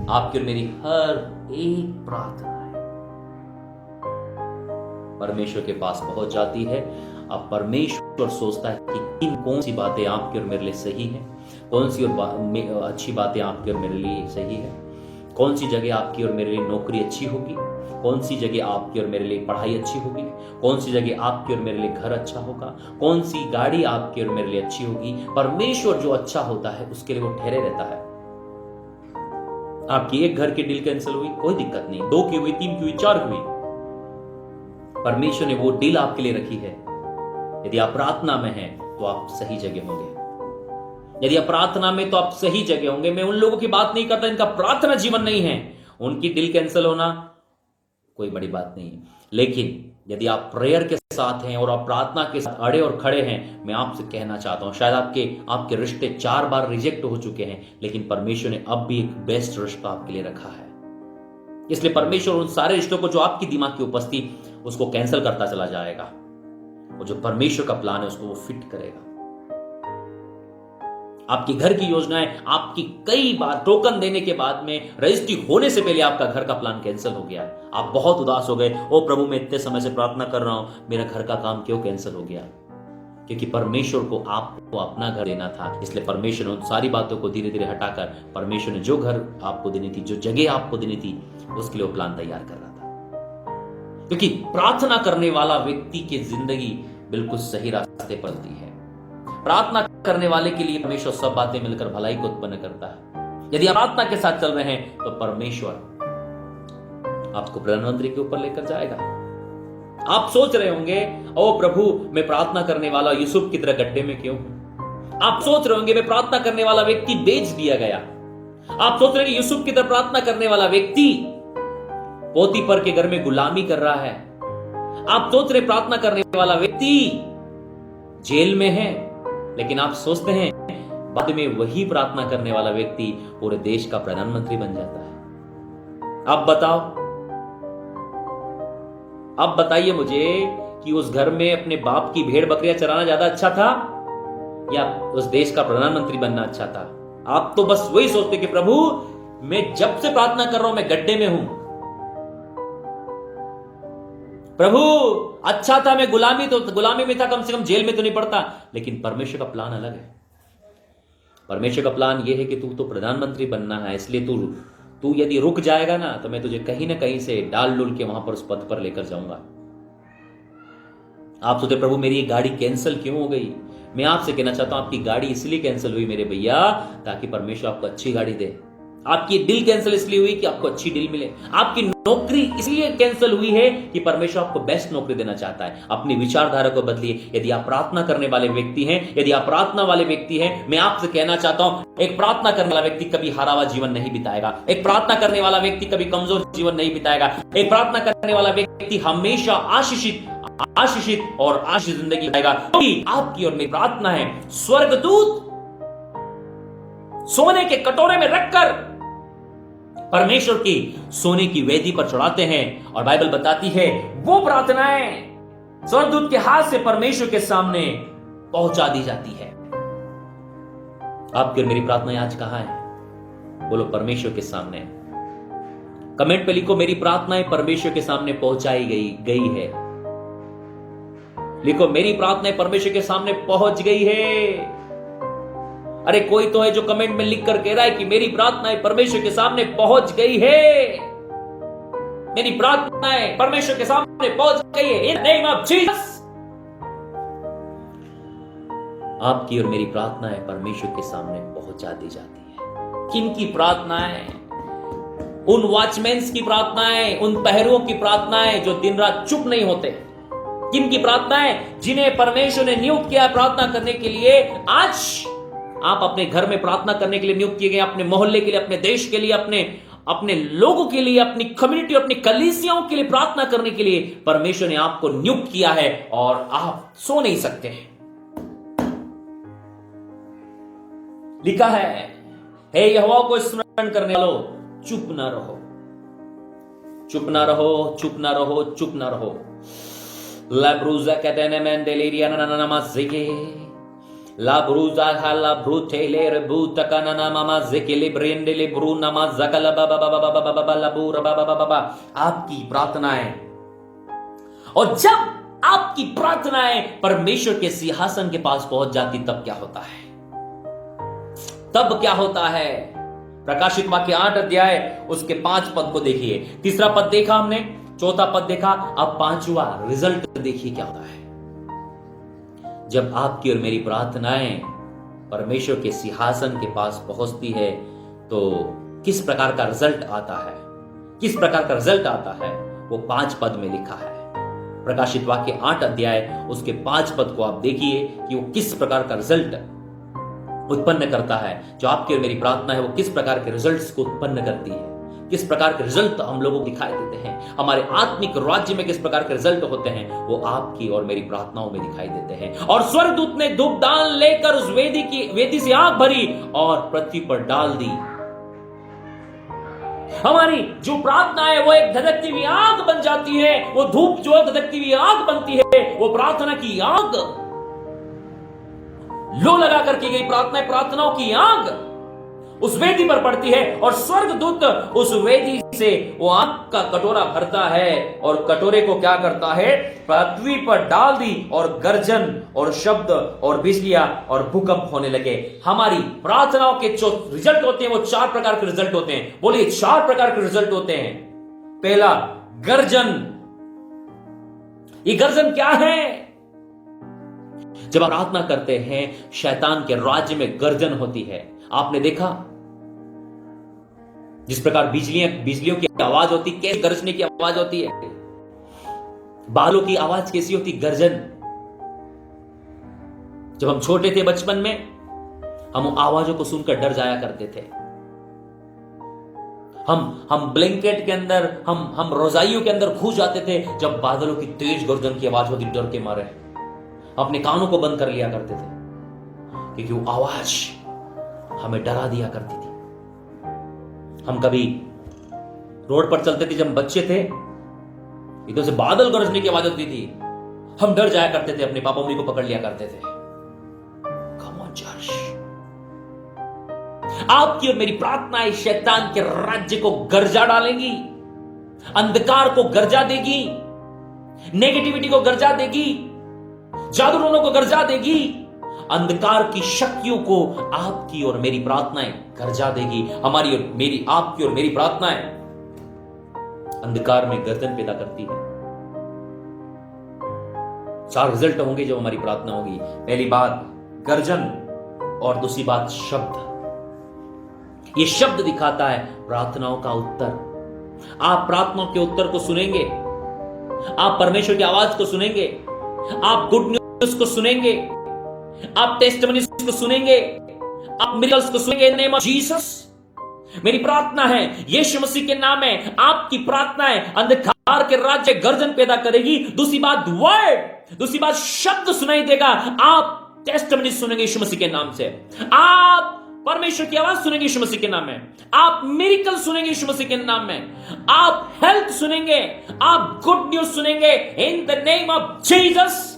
आपकी और मेरी हर एक प्रार्थना परमेश्वर के पास पहुंच जाती है। अब परमेश्वर सोचता है कि कौन सी बातें आपकी और मेरे लिए सही हैं, कौन सी और अच्छी बातें आपकी और मेरे लिए सही है, कौन सी जगह आपकी और मेरे लिए नौकरी अच्छी होगी, कौन सी जगह आपकी और मेरे लिए पढ़ाई अच्छी होगी, कौन सी जगह आपकी और मेरे लिए घर अच्छा होगा, कौन सी गाड़ी आपकी और मेरे लिए अच्छी होगी। परमेश्वर जो अच्छा होता है उसके लिए वो ठहरे रहता है। आपकी एक घर की डील कैंसिल हुई, कोई दिक्कत नहीं, 2 की हुई, 3 की हुई, 4 की हुई, परमेश्वर ने वो डील आपके लिए रखी है। यदि आप प्रार्थना में हैं तो आप सही जगह होंगे। यदि आप प्रार्थना में तो आप सही जगह होंगे। मैं उन लोगों की बात नहीं करता इनका प्रार्थना जीवन नहीं है, उनकी डील कैंसिल होना कोई बड़ी बात नहीं है। लेकिन यदि आप प्रेयर के साथ हैं और आप प्रार्थना के साथ अड़े और खड़े हैं, मैं आपसे कहना चाहता हूं, शायद आपके रिश्ते 4 बार रिजेक्ट हो चुके हैं, लेकिन परमेश्वर ने अब भी एक बेस्ट रिश्ता आपके लिए रखा है। इसलिए परमेश्वर उन सारे रिश्तों को जो आपकी दिमाग की उपस्थिति उसको कैंसिल करता चला जाएगा, और जो परमेश्वर का प्लान है उसको वो फिट करेगा। आपकी घर की योजनाएं आपकी कई बार टोकन देने के बाद में, रजिस्ट्री होने से पहले आपका घर का प्लान कैंसिल हो गया। आप बहुत उदास हो गए, ओ प्रभु मैं इतने समय से प्रार्थना कर रहा हूं, मेरा घर का काम क्यों कैंसिल हो गया? क्योंकि परमेश्वर को आपको अपना घर देना था। इसलिए परमेश्वर ने उन सारी बातों को धीरे धीरे हटाकर, परमेश्वर ने जो घर आपको देनी थी, जो जगह आपको देनी थी, उसके लिए वो प्लान तैयार कर रहा था। क्योंकि प्रार्थना करने वाला व्यक्ति की जिंदगी बिल्कुल सही रास्ते पर चलती है। प्रार्थना करने वाले के लिए परमेश्वर सब बातें मिलकर भलाई को उत्पन्न करता है। यदि आप प्रार्थना के साथ चल रहे हैं तो परमेश्वर आपको प्रधानमंत्री के ऊपर लेकर जाएगा। आप सोच रहे होंगे, ओ प्रभु मैं प्रार्थना करने वाला यूसुफ की तरह गड्ढे में क्यों हूं? आप सोच रहे होंगे मैं प्रार्थना करने वाला व्यक्ति बेच दिया गया। आप सोच रहे हैं यूसुफ की तरह प्रार्थना करने वाला व्यक्ति पोतीफर के घर में गुलामी कर रहा है। आप सोच रहे प्रार्थना करने वाला व्यक्ति जेल में है, लेकिन आप सोचते हैं बाद में वही प्रार्थना करने वाला व्यक्ति पूरे देश का प्रधानमंत्री बन जाता है। आप बताओ, अब बताइए मुझे कि उस घर में अपने बाप की भेड़ बकरियां चराना ज्यादा अच्छा था या उस देश का प्रधानमंत्री बनना अच्छा था? आप तो बस वही सोचते कि प्रभु मैं जब से प्रार्थना कर रहा हूं मैं गड्ढे में हूं, प्रभु अच्छा था मैं गुलामी में था, कम से कम जेल में तो नहीं पड़ता। लेकिन परमेश्वर का प्लान अलग है। परमेश्वर का प्लान यह है कि तू तो प्रधानमंत्री बनना है, इसलिए तू यदि रुक जाएगा ना तो मैं तुझे कहीं ना कहीं से डाल डुल के वहां पर उस पद पर लेकर जाऊंगा। आप सोचते प्रभु मेरी ये गाड़ी कैंसिल क्यों हो गई? मैं आपसे कहना चाहता हूं आपकी गाड़ी इसलिए कैंसिल हुई मेरे भैया ताकि परमेश्वर आपको अच्छी गाड़ी दे। आपकी डील कैंसिल इसलिए हुई कि आपको अच्छी डील मिले। आपकी नौकरी इसलिए कैंसिल हुई है कि परमेश्वर आपको बेस्ट नौकरी देना चाहता है। अपनी विचारधारा को बदलिए। यदि आप प्रार्थना करने वाले व्यक्ति हैं, यदि आप प्रार्थना वाले व्यक्ति हैं, मैं आपसे कहना चाहता हूं एक प्रार्थना करने वाला व्यक्ति कभी हारा हुआ जीवन नहीं बिताएगा। एक प्रार्थना करने वाला व्यक्ति कभी कमजोर जीवन नहीं बिताएगा। एक प्रार्थना करने वाला व्यक्ति हमेशा आशीषित और आशीष जिंदगी बिताएगा। क्योंकि आपकी और मेरी प्रार्थना है स्वर्गदूत सोने के कटोरे में रखकर परमेश्वर की सोने की वेदी पर चढ़ाते हैं, और बाइबल बताती है वो प्रार्थनाएं स्वर्गदूत के हाथ से परमेश्वर के सामने पहुंचा दी जाती है। आपकी और मेरी प्रार्थनाएं आज कहां है? बोलो परमेश्वर के सामने। कमेंट पे लिखो मेरी प्रार्थनाएं परमेश्वर के सामने पहुंचाई गई है। लिखो मेरी प्रार्थनाएं परमेश्वर के सामने पहुंच गई है। अरे कोई तो है जो कमेंट में लिख कर कह रहा है कि मेरी प्रार्थनाएं परमेश्वर के सामने पहुंच गई है। मेरी प्रार्थनाएं परमेश्वर के सामने पहुंच गई है इन नेम ऑफ जीसस। आपकी और मेरी प्रार्थनाएं परमेश्वर के सामने पहुंचा दी जाती है। किनकी प्रार्थनाएं? उन वॉचमैन्स की प्रार्थनाएं, उन पहरुओं की प्रार्थनाएं जो दिन रात चुप नहीं होते। किनकी प्रार्थनाएं? जिन्हें परमेश्वर ने नियुक्त किया प्रार्थना करने के लिए। आप अपने घर में प्रार्थना करने के लिए नियुक्त किए गए, अपने मोहल्ले के लिए, अपने देश के लिए, अपने लोगों के लिए, अपनी कम्युनिटी, अपनी कलीसियाओं के लिए प्रार्थना करने के लिए परमेश्वर ने आपको नियुक्त किया है और आप सो नहीं सकते हैं। लिखा है, हे यहोवा को स्मरण करने वालों, चुप ना रहो, चुप ना रहो, चुप ना रहो, चुप ना रहो। लाब्रूजा कहते हैं मैं डेलेरिया ना ना नमाज़िके लाब्रूजा हाला ब्रूटेले रबूतका ना ना मामा ज़िकेले ब्रेंडेले ब्रू नमाज़कला बाबा बाबा बाबा बाबा लाबूर बाबा बाबा बाबा। आपकी प्रार्थनाएं, और जब आपकी प्रार्थनाएं परमेश्वर के सिंहासन के पास पहुंच जाती, तब क्या होता है? तब क्या होता है? प्रकाशित वाक्य 8 अध्याय उसके 5 पद को देखिए। तीसरा पद देखा हमने, चौथा पद देखा, अब 5वां रिजल्ट देखिए क्या होता है। जब आपकी और मेरी प्रार्थनाएं परमेश्वर के सिंहासन के पास पहुंचती है तो किस प्रकार का रिजल्ट आता है? किस प्रकार का रिजल्ट आता है वो 5 पद में लिखा है। प्रकाशित वाक्य 8 अध्याय उसके 5 पद को आप देखिए कि वो किस प्रकार का रिजल्ट उत्पन्न करता है। जो आपकी और मेरी प्रार्थना है वो किस प्रकार के रिजल्ट्स को उत्पन्न करती है, किस प्रकार के रिजल्ट हम लोगों को दिखाई देते हैं, हमारे आत्मिक राज्य में किस प्रकार के रिजल्ट होते हैं, वो आपकी और मेरी प्रार्थनाओं में दिखाई देते हैं। और स्वर्गदूत ने धूपदान लेकर उस वेदी से आग भरी और पृथ्वी पर डाल दी। हमारी जो प्रार्थना है वो एक धधकती हुई आग बन जाती है। वो धूप जो धधकती हुई आग बनती है, वो प्रार्थना की आग, लो लगा कर की गई प्रार्थनाओं की आग उस वेदी पर पड़ती है और स्वर्गदूत उस वेदी से वो आग का कटोरा भरता है और कटोरे को क्या करता है? पृथ्वी पर डाल दी और गर्जन और शब्द और बिजलियां और भूकंप होने लगे। हमारी प्रार्थनाओं के जो रिजल्ट होते हैं वो 4 प्रकार के रिजल्ट होते हैं। बोलिए 4 प्रकार के रिजल्ट होते हैं। पहला, गर्जन। ये गर्जन क्या है? जब आप प्रार्थना करते हैं शैतान के राज्य में गर्जन होती है। आपने देखा जिस प्रकार बिजलियों की आवाज होती, कैसे गरजने की आवाज होती है, बालों की आवाज कैसी होती? गर्जन। जब हम छोटे थे बचपन में, हम आवाजों को सुनकर डर जाया करते थे। हम ब्लैंकेट के अंदर, हम रोजाइयों के अंदर घुस जाते थे जब बादलों की तेज गर्जन की आवाज होती। डर के मारे अपने कानों को बंद कर लिया करते थे क्योंकि वो आवाज हमें डरा दिया करती थी। हम कभी रोड पर चलते थे जब बच्चे थे, एकदम से बादल गरजने की आवाज होती थी, हम डर जाया करते थे, अपने पापा मम्मी को पकड़ लिया करते थे। Come on church. आपकी और मेरी प्रार्थनाएं शैतान के राज्य को गर्जा डालेंगी, अंधकार को गर्जा देगी, नेगेटिविटी को गर्जा देगी, जादू टोनों को गर्जा देगी, अंधकार की शक्तियों को आपकी और मेरी प्रार्थनाएं गर्जा देगी। हमारी और मेरी, आपकी और मेरी प्रार्थनाएं अंधकार में गर्जन पैदा करती है। 4 रिजल्ट होंगे जब हमारी प्रार्थना होगी। पहली बात गर्जन, और दूसरी बात शब्द। ये शब्द दिखाता है प्रार्थनाओं का उत्तर। आप प्रार्थनाओं के उत्तर को सुनेंगे, आप परमेश्वर की आवाज को सुनेंगे, आप गुड न्यूज को सुनेंगे, आप टेस्टिमनीज को सुनेंगे, आप मिरेकल्स को सुनेंगे इन नेम ऑफ जीसस। मेरी प्रार्थना है यीशु मसीह के नाम में आपकी प्रार्थनाएं अंधकार के राज्य गर्जन पैदा करेगी। दूसरी बात वर्ड, दूसरी बात शब्द सुनाई देगा। आप टेस्टिमनीज सुनेंगे यीशु मसीह के नाम से, आप परमेश्वर की आवाज सुनेंगे यीशु मसीह के नाम में, आप मिरेकल सुनेंगे यीशु मसीह के नाम में, आप हेल्थ सुनेंगे, आप गुड न्यूज सुनेंगे in the name of Jesus.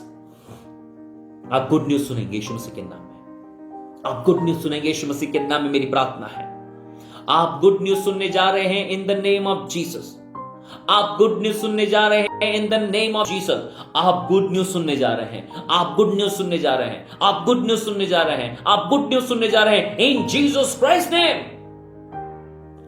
आप गुड न्यूज सुनेंगे यीशु मसीह के नाम में, आप गुड न्यूज सुनेंगे यीशु मसीह के नाम में। मेरी प्रार्थना है आप गुड न्यूज सुनने जा रहे हैं in the name of Jesus. आप गुड न्यूज सुनने जा रहे हैं in the name of Jesus. आप गुड न्यूज सुनने जा रहे हैं, आप गुड न्यूज सुनने जा रहे हैं, आप गुड न्यूज सुनने जा रहे हैं, आप गुड न्यूज सुनने जा रहे हैं इन जीसस क्राइस्ट नेम।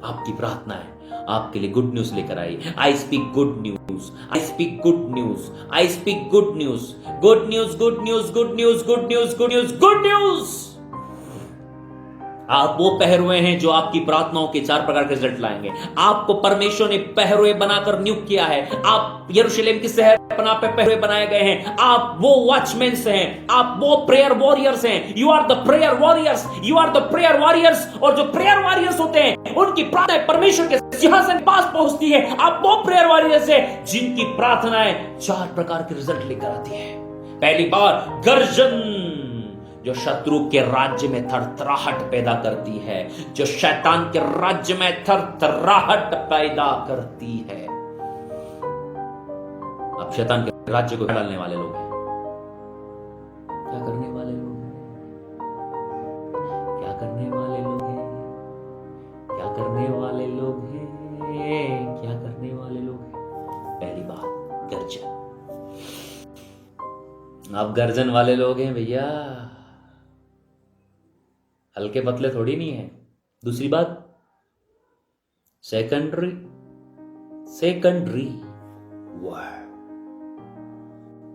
आपकी प्रार्थना है आपके लिए गुड न्यूज लेकर आई। I speak good news, I speak good news, I speak good news, good news, good news, good news, good news, good news, good news. आप वो पहरुए हैं जो आपकी प्रार्थनाओं के 4 प्रकार के रिजल्ट लाएंगे। आपको परमेश्वर ने पहरुए बनाकर नियुक्त किया है। आप यरूशलेम के शहर अपना पे पहरे बनाए गए हैं। आप वो वॉचमैन हैं, आप वो प्रेयर वॉरियर्स हैं। You are the prayer warriors, you are the prayer warriors. और जो प्रेयर वॉरियर्स होते हैं उनकी प्रार्थना परमेश्वर के सिंहासन के पास पहुंचती है। आप वो प्रेयर वॉरियर्स हैं जिनकी प्रार्थनाएं 4 प्रकार के रिजल्ट लेकर आती है। पहली बार गर्जन, जो शत्रु के राज्य में थरथराहट पैदा करती है, जो शैतान के राज्य में थरथराहट पैदा करती है। अब शैतान के राज्य को डालने वाले लोग हैं, क्या करने वाले लोग हैं, क्या करने वाले लोग हैं, क्या करने वाले लोग हैं, क्या करने वाले लोग हैं। पहली बात गर्जन, आप गर्जन वाले लोग हैं भैया, हल्के पतले थोड़ी नहीं है। दूसरी बात सेकेंडरी वर्ड,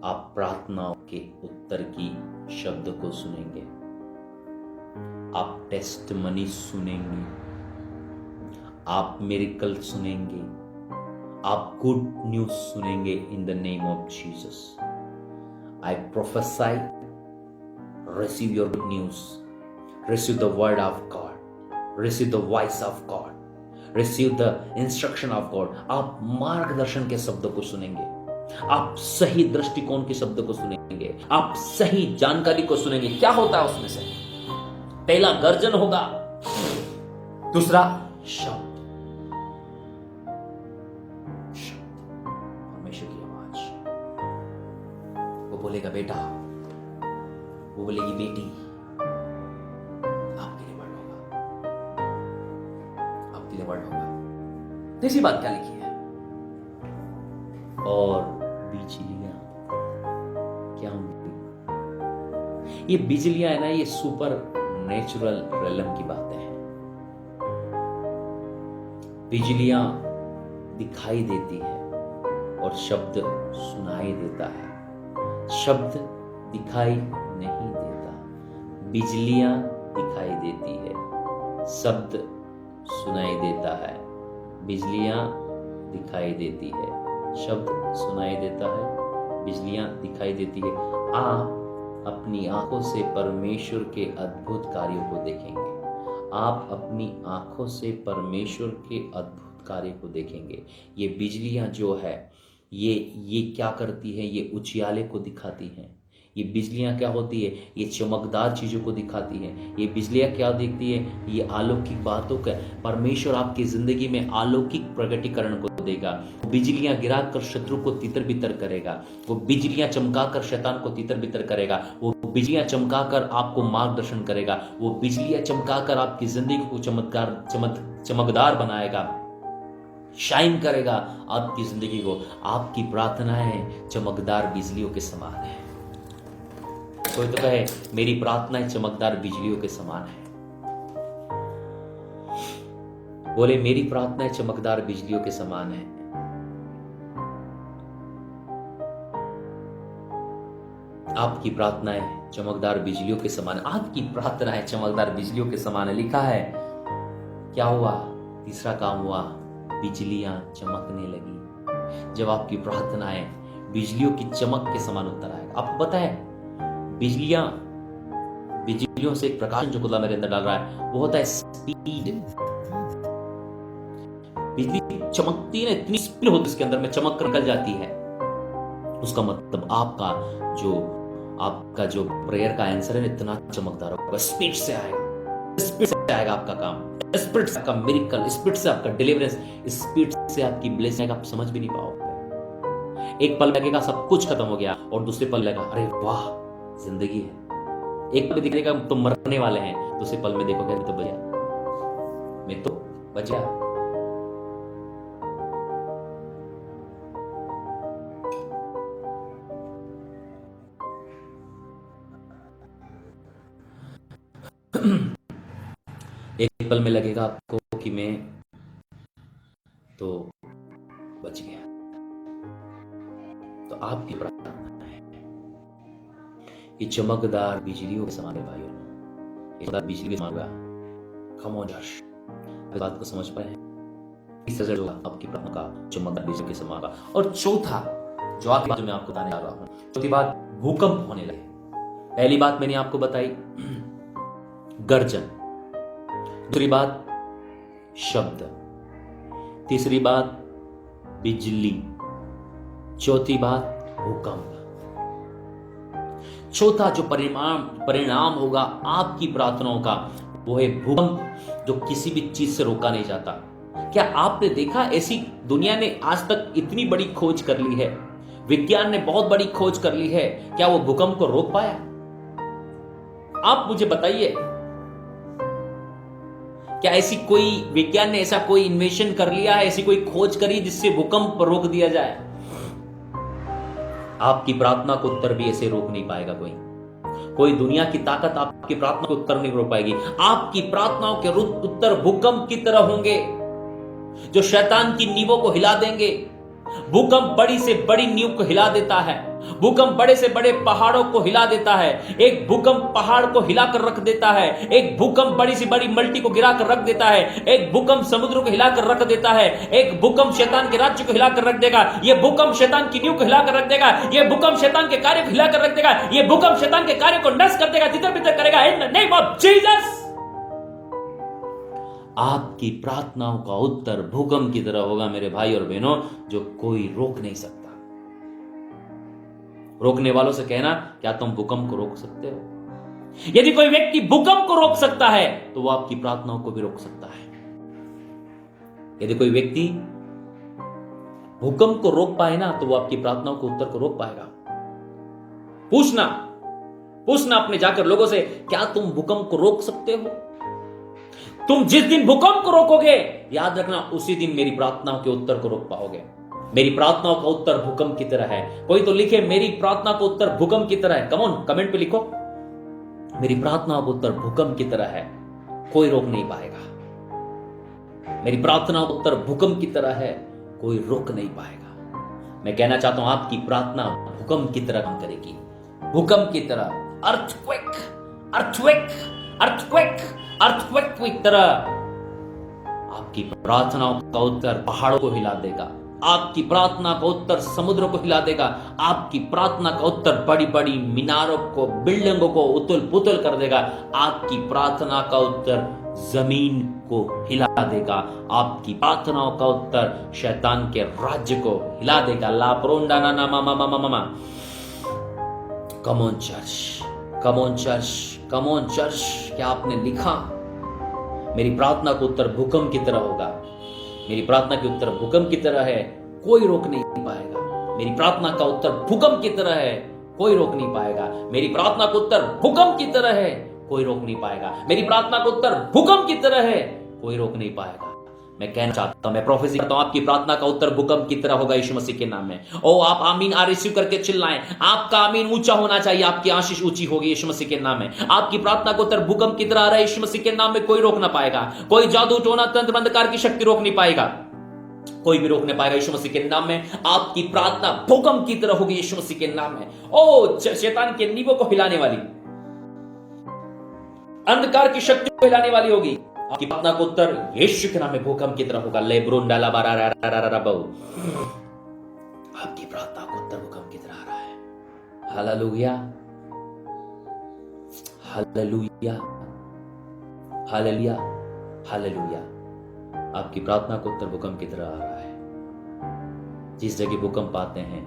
आप प्रार्थनाओं के उत्तर की शब्द को सुनेंगे, आप टेस्टमनी सुनेंगे, आप मिरेकल सुनेंगे, आप गुड न्यूज सुनेंगे in the name of Jesus. I प्रोफेसाई, receive your good news, receive the word of God, receive the voice of God, receive the instruction of God। आप मार्गदर्शन के शब्दों को सुनेंगे, आप सही दृष्टिकोण के शब्द को सुनेंगे, आप सही जानकारी को सुनेंगे। क्या होता है उसमें से? पहला गर्जन होगा, दूसरा शब्द, परमेश्वर की आवाज। वो बोलेगा बेटा, वो बोलेगी बेटी, वर्ड होगा। तीसरी बात क्या लिखी है? और बिजलियां क्या होंगी? ये बिजलियां है ना, ये सुपर नेचुरल रेलम की बातें हैं। बिजलियां दिखाई देती है और शब्द सुनाई देता है। शब्द दिखाई नहीं देता, बिजलियां दिखाई देती है, शब्द सुनाई देता है। बिजलियां दिखाई देती है, शब्द सुनाई देता है, बिजलियां दिखाई देती है। आप अपनी आंखों से परमेश्वर के अद्भुत कार्यों को देखेंगे, आप अपनी आंखों से परमेश्वर के अद्भुत कार्य को देखेंगे। ये बिजलियां जो है ये क्या करती है? ये उजियाले को दिखाती हैं। ये बिजलियां क्या होती है? ये चमकदार चीज़ों को दिखाती है। ये बिजलियां क्या देखती है? ये अलौकिक बातों का, परमेश्वर आपकी ज़िंदगी में अलौकिक प्रकटीकरण को देगा। वो बिजलियां गिराकर शत्रु को तितर बितर करेगा, वो बिजलियां चमकाकर शैतान को तितर बितर करेगा, वो बिजलियां चमकाकर आपको मार्गदर्शन करेगा, वो बिजलियां चमकाकर आपकी ज़िंदगी को चमकदार बनाएगा, शाइन करेगा आपकी ज़िंदगी को। आपकी प्रार्थनाएं चमकदार बिजलियों के समान है। कोई तो कहे मेरी प्रार्थनाएं चमकदार बिजलियों के समान है। बोले मेरी प्रार्थनाएं चमकदार बिजलियों के समान है। आपकी प्रार्थनाएं चमकदार बिजलियों के समान, आपकी प्रार्थनाएं चमकदार बिजलियों के समान है। लिखा है क्या हुआ? तीसरा काम हुआ, बिजलियां चमकने लगी। जब आपकी प्रार्थनाएं बिजलियों की चमक के समान उत्तर आएगा। आपको पता है बिजलियों से एक प्रकाश जो खुदा मेरे अंदर डाल रहा है वो होता है स्पीड। बिजली चमकती है ना, इतनी स्पीड होती है उसके अंदर में, चमक कर निकल जाती है। उसका मतलब आपका जो प्रेयर का आंसर है इतना चमकदार होगा, स्पीड से आएगा, स्पीड से आएगा आपका काम, स्पीड से आपका मिरेकल, स्पीड से आपका डिलीवरेंस, स्पीड से आपकी ब्लेसिंग आप समझ भी नहीं पाओगे। एक पल लगेगा सब कुछ खत्म हो गया और दूसरे पल लगेगा अरे वाह जिंदगी है। एक पल दिखेगा तुम मरने वाले हैं, दूसरे पल में देखोगे मैं तो बच गया। एक पल में लगेगा आपको कि मैं तो बच गया। तो आपकी प्रार्थना है कि चमकदार बिजलियों के समान है भाइयों, चमकदार बिजली के समान होगा। कम ऑन जश, इस बात को समझ पाए? इस तरह आपकी प्रार्थना का चमकदार बिजली के समान होगा। और चौथा जो आखिरी बात जो मैं आपको बताने जा रहा हूं, चौथी बात, भूकंप होने लगे। पहली बात मैंने आपको बताई गर्जन, दूसरी बात शब्द, तीसरी बात बिजली, चौथी बात भूकंप। चौथा जो परिणाम होगा आपकी प्रार्थनाओं का, वो है भूकंप, जो किसी भी चीज से रोका नहीं जाता। क्या आपने देखा, ऐसी दुनिया ने आज तक इतनी बड़ी खोज कर ली है, विज्ञान ने बहुत बड़ी खोज कर ली है, क्या वो भूकंप को रोक पाया? आप मुझे बताइए, क्या ऐसी कोई विज्ञान ने ऐसा कोई इन्वेशन कर लिया है, ऐसी कोई खोज करी जिससे भूकंप रोक दिया जाए? आपकी प्रार्थना को उत्तर भी ऐसे रोक नहीं पाएगा कोई दुनिया की ताकत आपकी प्रार्थना को उत्तर नहीं रोक पाएगी। आपकी प्रार्थनाओं के उत्तर भूकंप की तरह होंगे, जो शैतान की नींवों को हिला देंगे। भूकंप बड़ी से बड़ी नींव को हिला देता है, भूकंप बड़े से बड़े पहाड़ों को हिला देता है। एक भूकंप पहाड़ को हिलाकर रख देता है, एक भूकंप बड़ी से बड़ी मल्टी को गिराकर रख देता है, एक भूकंप समुद्र को हिलाकर रख देता है, एक भूकंप शैतान के राज्य को हिलाकर रख देगा, यह भूकंप शैतान की नींव को हिलाकर रख देगा, यह भूकंप शैतान के कार्य को हिलाकर रख देगा, यह भूकंप शैतान के कार्य को नष्ट कर देगा, तितर-बितर करेगा। In the name of Jesus, आपकी प्रार्थनाओं का उत्तर भूकंप की तरह होगा मेरे भाई और बहनों, जो कोई रोक नहीं सकता। रोकने वालों से कहना, क्या तुम भूकंप को रोक सकते हो? यदि कोई व्यक्ति भूकंप को रोक सकता है तो वो आपकी प्रार्थनाओं को भी रोक सकता है। यदि कोई व्यक्ति भूकंप को रोक पाए ना, तो वो आपकी प्रार्थनाओं के उत्तर को रोक पाएगा। पूछना अपने जाकर लोगों से, क्या तुम भूकंप को रोक सकते हो? तुम जिस दिन भूकंप को रोकोगे, याद रखना उसी दिन मेरी प्रार्थनाओं के उत्तर को रोक पाओगे। मेरी प्रार्थनाओं का उत्तर भूकंप की तरह है। कोई तो लिखे, मेरी प्रार्थना का उत्तर भूकंप की तरह है। कम ऑन, कमेंट पे लिखो, मेरी प्रार्थनाओं का उत्तर भूकंप की तरह है, कोई रोक नहीं पाएगा। मेरी प्रार्थनाओं का उत्तर भूकंप की तरह है, कोई रोक नहीं पाएगा। मैं कहना चाहता हूं, आपकी प्रार्थना भूकंप की तरह काम करेगी, भूकंप की तरह, अर्थक्वेक की तरह। आपकी प्रार्थनाओं का उत्तर पहाड़ों को हिला देगा, आपकी प्रार्थना का उत्तर समुद्र को हिला देगा, आपकी प्रार्थना का उत्तर बड़ी बड़ी मीनारों को, बिल्डिंगों को उतल पुतल कर देगा, आपकी प्रार्थना का उत्तर जमीन को हिला देगा, आपकी प्रार्थनाओं का उत्तर शैतान के राज्य को हिला देगा। ला प्रोंडा ना ना मामा मामा मामा। कम ऑन चर्च, क्या आपने लिखा? मेरी प्रार्थना का उत्तर भूकंप की तरह होगा। मेरी प्रार्थना के उत्तर भूकंप की तरह है, कोई रोक नहीं पाएगा। मेरी प्रार्थना का उत्तर भूकंप की तरह है, कोई रोक नहीं पाएगा। मेरी प्रार्थना का उत्तर भूकंप की तरह है, कोई रोक नहीं पाएगा। मेरी प्रार्थना का उत्तर भूकंप की तरह है, कोई रोक नहीं पाएगा। मैं कहना चाहता हूं, मैं प्रोफेसी करता हूं, आपकी प्रार्थना का उत्तर भूकंप की तरह होगा यीशु मसीह के नाम में। ओ आप आमीन रिसीव करके चिल्लाएं। आपका आमीन ऊंचा होना चाहिए, आपकी आशीष ऊंची होगी यीशु मसीह के नाम में। आपकी प्रार्थना का उत्तर भूकंप की तरह आ रहा है यीशु मसीह के नाम में, कोई रोक ना पाएगा। कोई जादू टोना तंत्र अंधकार की शक्ति रोक नहीं पाएगा, कोई भी रोक नहीं पाएगा यीशु मसीह के नाम में। आपकी प्रार्थना भूकंप की तरह होगी यीशु मसीह के नाम में। ओ शैतान के नींवों को हिलाने वाली, अंधकार की शक्ति को हिलाने वाली होगी। आपकी प्रार्थना का उत्तर यीशु के नाम में भूकंप की तरह होगा। लेब्रोन डाला बारा आपकी प्रार्थना का उत्तर भूकंप की तरह आ रहा है। Hallelujah, hallelujah, hallelujah, hallelujah. आपकी प्रार्थना का उत्तर भूकंप की तरह आ रहा है। जिस जगह भूकंप आते हैं,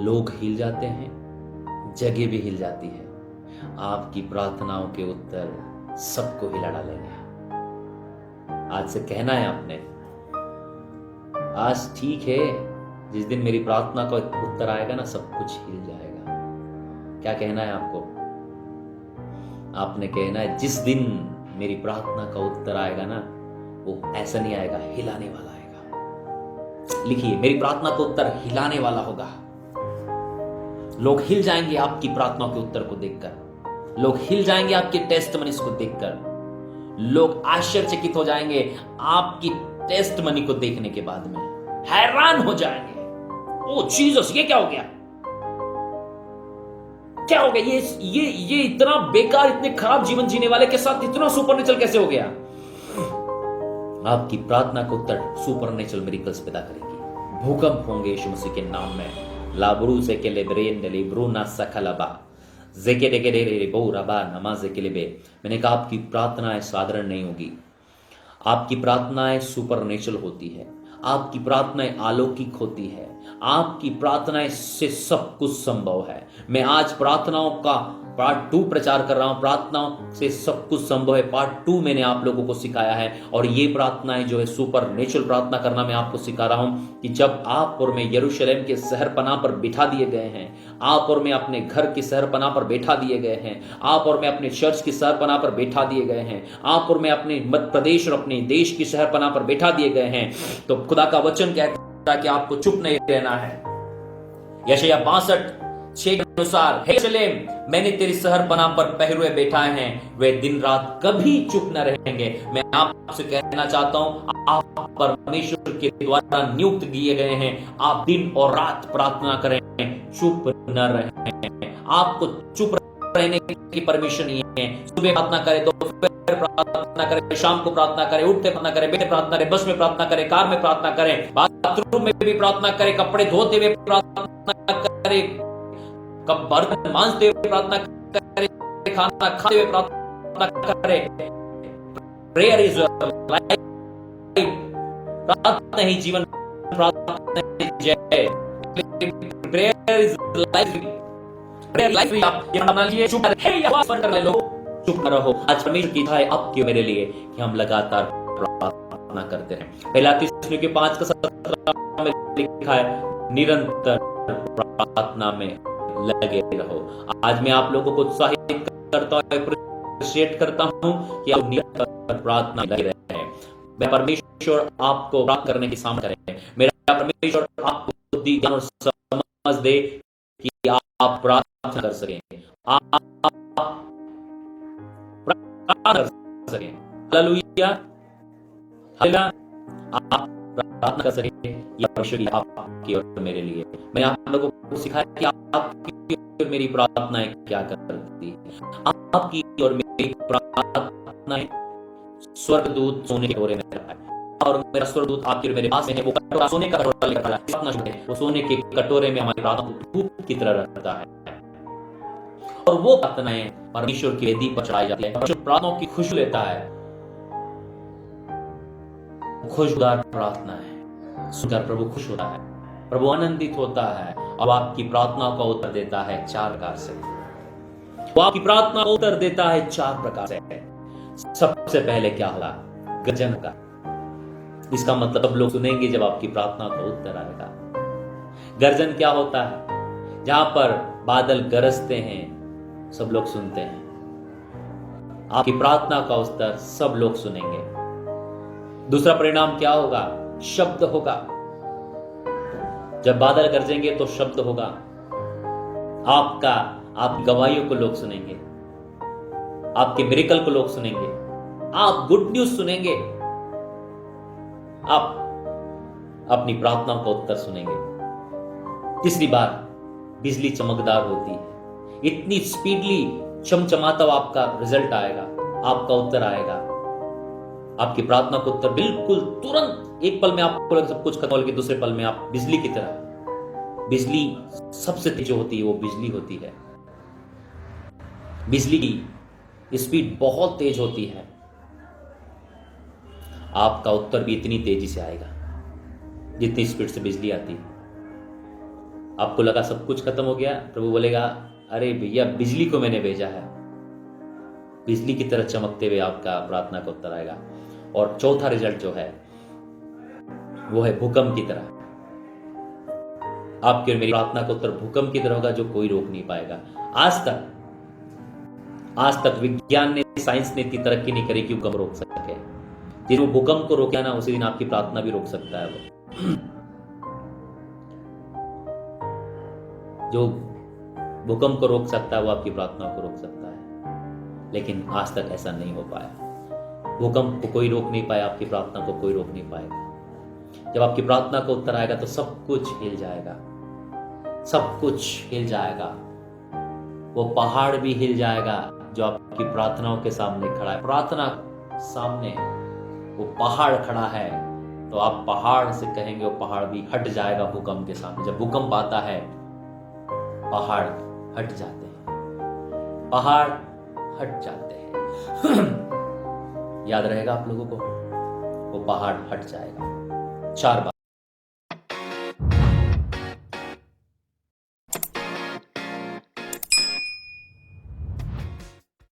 लोग हिल जाते हैं, जगह भी हिल जाती है। आपकी प्रार्थनाओं के उत्तर सबको हिला डालेंगे। आज से कहना है आपने, आज ठीक है, जिस दिन मेरी प्रार्थना का उत्तर आएगा ना, सब कुछ हिल जाएगा। क्या कहना है आपको? आपने कहना है, जिस दिन मेरी प्रार्थना का उत्तर आएगा ना, वो ऐसा नहीं आएगा, हिलाने वाला आएगा। लिखिए, मेरी प्रार्थना का उत्तर हिलाने वाला होगा। लोग हिल जाएंगे आपकी प्रार्थनाओं के उत्तर को देखकर, लोग हिल जाएंगे आपके टेस्टमनीज को देखकर, लोग आश्चर्यचकित हो जाएंगे आपकी टेस्टमनी को देखने के बाद में, हैरान हो जाएंगे। ओ जीसस, ये क्या हो गया? क्या हो गया? ये इतना बेकार, इतने खराब जीवन जीने वाले के साथ इतना सुपरनेचुरल कैसे हो गया? आपकी प्रार्थना का उत्तर सुपरनेचुरल मिरेकल्स पैदा करेगी, भूकंप होंगे यीशु मसीह के नाम में। लाब्रू से के लेब्रेन लेब्रू ना सकलबा जेके डेके डे रे बो रबा नमाज के लेबे। मैंने कहा आपकी प्रार्थनाएं साधारण नहीं होगी, आपकी प्रार्थनाएं सुपरनेचुरल होती है, आपकी प्रार्थनाएं अलौकिक होती है, आपकी प्रार्थनाएं से सब कुछ संभव है। मैं आज प्रार्थनाओं का पार्ट 2 प्रचार कर रहा हूं। प्रार्थनाओं से सब कुछ संभव है पार्ट 2 मैंने आप लोगों को सिखाया है, और ये प्रार्थनाएं जो है सुपर नेचुरल प्रार्थना करना मैं आपको सिखा रहा हूं कि जब आप और मैं यरूशलेम के शहरपनाह पर बिठा दिए गए हैं, आप और मैं अपने घर की शहरपनाह पर बैठा दिए गए हैं, आप और मैं अपने चर्च की शहरपनाह पर बैठा दिए गए हैं, आप और मैं अपने मध्य प्रदेश और अपने देश की शहरपनाह पर बैठा दिए गए हैं, तो खुदा का वचन कहता है कि आपको चुप नहीं रहना है। यशायाह 62:6 के अनुसार, हे यरूशलेम, मैंने तेरी शहरपनाह पर पहरुए बैठाए हैं, वे दिन रात कभी चुप न रहेंगे। मैं आपसे कहना चाहता हूं, आप परमेश्वर के द्वारा नियुक्त किए गए हैं, आप दिन और रात प्रार्थना करें, चुप न रहें। आपको चुप रहने की परमिशन नहीं है। सुबह प्रार्थना करें, दोपहर प्रार्थना करें, शाम को प्रार्थना करें, उठते प्रार्थना करें, बैठे प्रार्थना करें, बस में प्रार्थना करें, कार में प्रार्थना करें, बाथरूम में भी प्रार्थना करें, कपड़े धोते हुए प्रार्थना करें, कब बर्तन मांजते हुए प्रार्थना करें, खाना खाते हुए प्रार्थना करें। प्रेयर इज लाइफ, प्रार्थना ही जीवन, प्रार्थना ही जय। Prayer is life, prayer life भी आप ये बना लीजिए, चुप हे आवाज बंद कर लो, चुप न रहो। आज परमेश्वर की इच्छा है आपके मेरे लिए कि हम लगातार प्रार्थना करते हैं। पहला थिस्सलुनीके 5:17 में लिखा है, निरंतर प्रार्थना में लगे रहो। आज मैं आप लोगों को उत्साहित करता हूं, अप्रिशिएट करता हूं कि आप निरंतर प्रार्थना लगे रहे। मैं परमेश्वर आपको प्राप्त करने की सामर्थ्य करें। मेरा परमेश्वर आपको ज्ञान और समझ दे कि आप प्रार्थना कर सकें, आप प्रार्थना कर सकें। हालेलुया, हालेलुया, आप प्रार्थना कर सकें। यह परमेश्वर की आपकी और मेरे लिए, मैंने आप लोगों को सिखाया कि आपकी और मेरी प्रार्थनाएं क्या करती है। आपकी और मेरी प्रार्थनाएं स्वर्गदूत सोने के कटोरे में रखा है, और मेरा स्वर्गदूत आपके और मेरे पास में है। वो कटोरा सोने का कटोरा लेकर आता है, वो सोने के कटोरे में हमारी प्रार्थना को धूप की तरह रखता है, और वो प्रार्थनाएं परमेश्वर की वेदी पर चढ़ाई जाती है। परमेश्वर प्रार्थनाओं की खुशबू लेता है, खुशबूदार प्रार्थना है, सुनकर प्रभु खुश होता है, प्रभु आनंदित होता है, और आपकी प्रार्थनाओं का उत्तर देता है 4 प्रकार से। वो आपकी प्रार्थना का उत्तर देता है 4 प्रकार से। सबसे पहले क्या होगा? गर्जन का। इसका मतलब सब लोग सुनेंगे जब आपकी प्रार्थना का उत्तर आएगा। गर्जन क्या होता है? जहां पर बादल गरजते हैं सब लोग सुनते हैं। आपकी प्रार्थना का उत्तर सब लोग सुनेंगे। दूसरा परिणाम क्या होगा? शब्द होगा। जब बादल गरजेंगे तो शब्द होगा। आप गवाहियों को लोग सुनेंगे, आपके मिरेकल को लोग सुनेंगे, आप गुड न्यूज सुनेंगे, आप अपनी प्रार्थनाओं का उत्तर सुनेंगे। तीसरी बार बिजली चमकदार होती है, इतनी स्पीडली चमचमाता हुआ आपका रिजल्ट आएगा, आपका उत्तर आएगा। आपकी प्रार्थना का उत्तर बिल्कुल तुरंत एक पल में आपको लगे सब कुछ खत्म हो गया, दूसरे पल में आप बिजली की तरह। बिजली सबसे तेज जो होती है वो बिजली होती है। बिजली की स्पीड बहुत तेज होती है। आपका उत्तर भी इतनी तेजी से आएगा जितनी स्पीड से बिजली आती है। आपको लगा सब कुछ खत्म हो गया, प्रभु बोलेगा अरे भैया बिजली को मैंने भेजा है। बिजली की तरह चमकते हुए आपका प्रार्थना का उत्तर आएगा। और चौथा रिजल्ट जो है वो है भूकंप की तरह। आपकी और मेरी प्रार्थना का उत्तर भूकंप की तरह होगा जो कोई रोक नहीं पाएगा। आज तक विज्ञान ने, साइंस ने इतनी तरक्की नहीं करी कि भूकंप रोक सके। जिस वो भूकंप को रोके ना उसी दिन आपकी प्रार्थना भी रोक सकता है। वो जो भूकंप को रोक सकता है वो आपकी प्रार्थना को रोक सकता है, लेकिन आज तक ऐसा नहीं हो पाया। भूकंप को कोई रोक नहीं पाया, आपकी प्रार्थना को कोई रोक नहीं पाएगा। जब आपकी प्रार्थना का उत्तर आएगा तो सब कुछ हिल जाएगा, सब कुछ हिल जाएगा। वो पहाड़ भी हिल जाएगा जो आपकी प्रार्थनाओं के सामने खड़ा है। प्रार्थना सामने वो पहाड़ खड़ा है तो आप पहाड़ से कहेंगे, वो पहाड़ भी हट जाएगा भूकंप के सामने। जब भूकंप आता है पहाड़ हट जाते हैं, पहाड़ हट जाते हैं। याद रहेगा आप लोगों को, वो पहाड़ हट जाएगा। 4 बात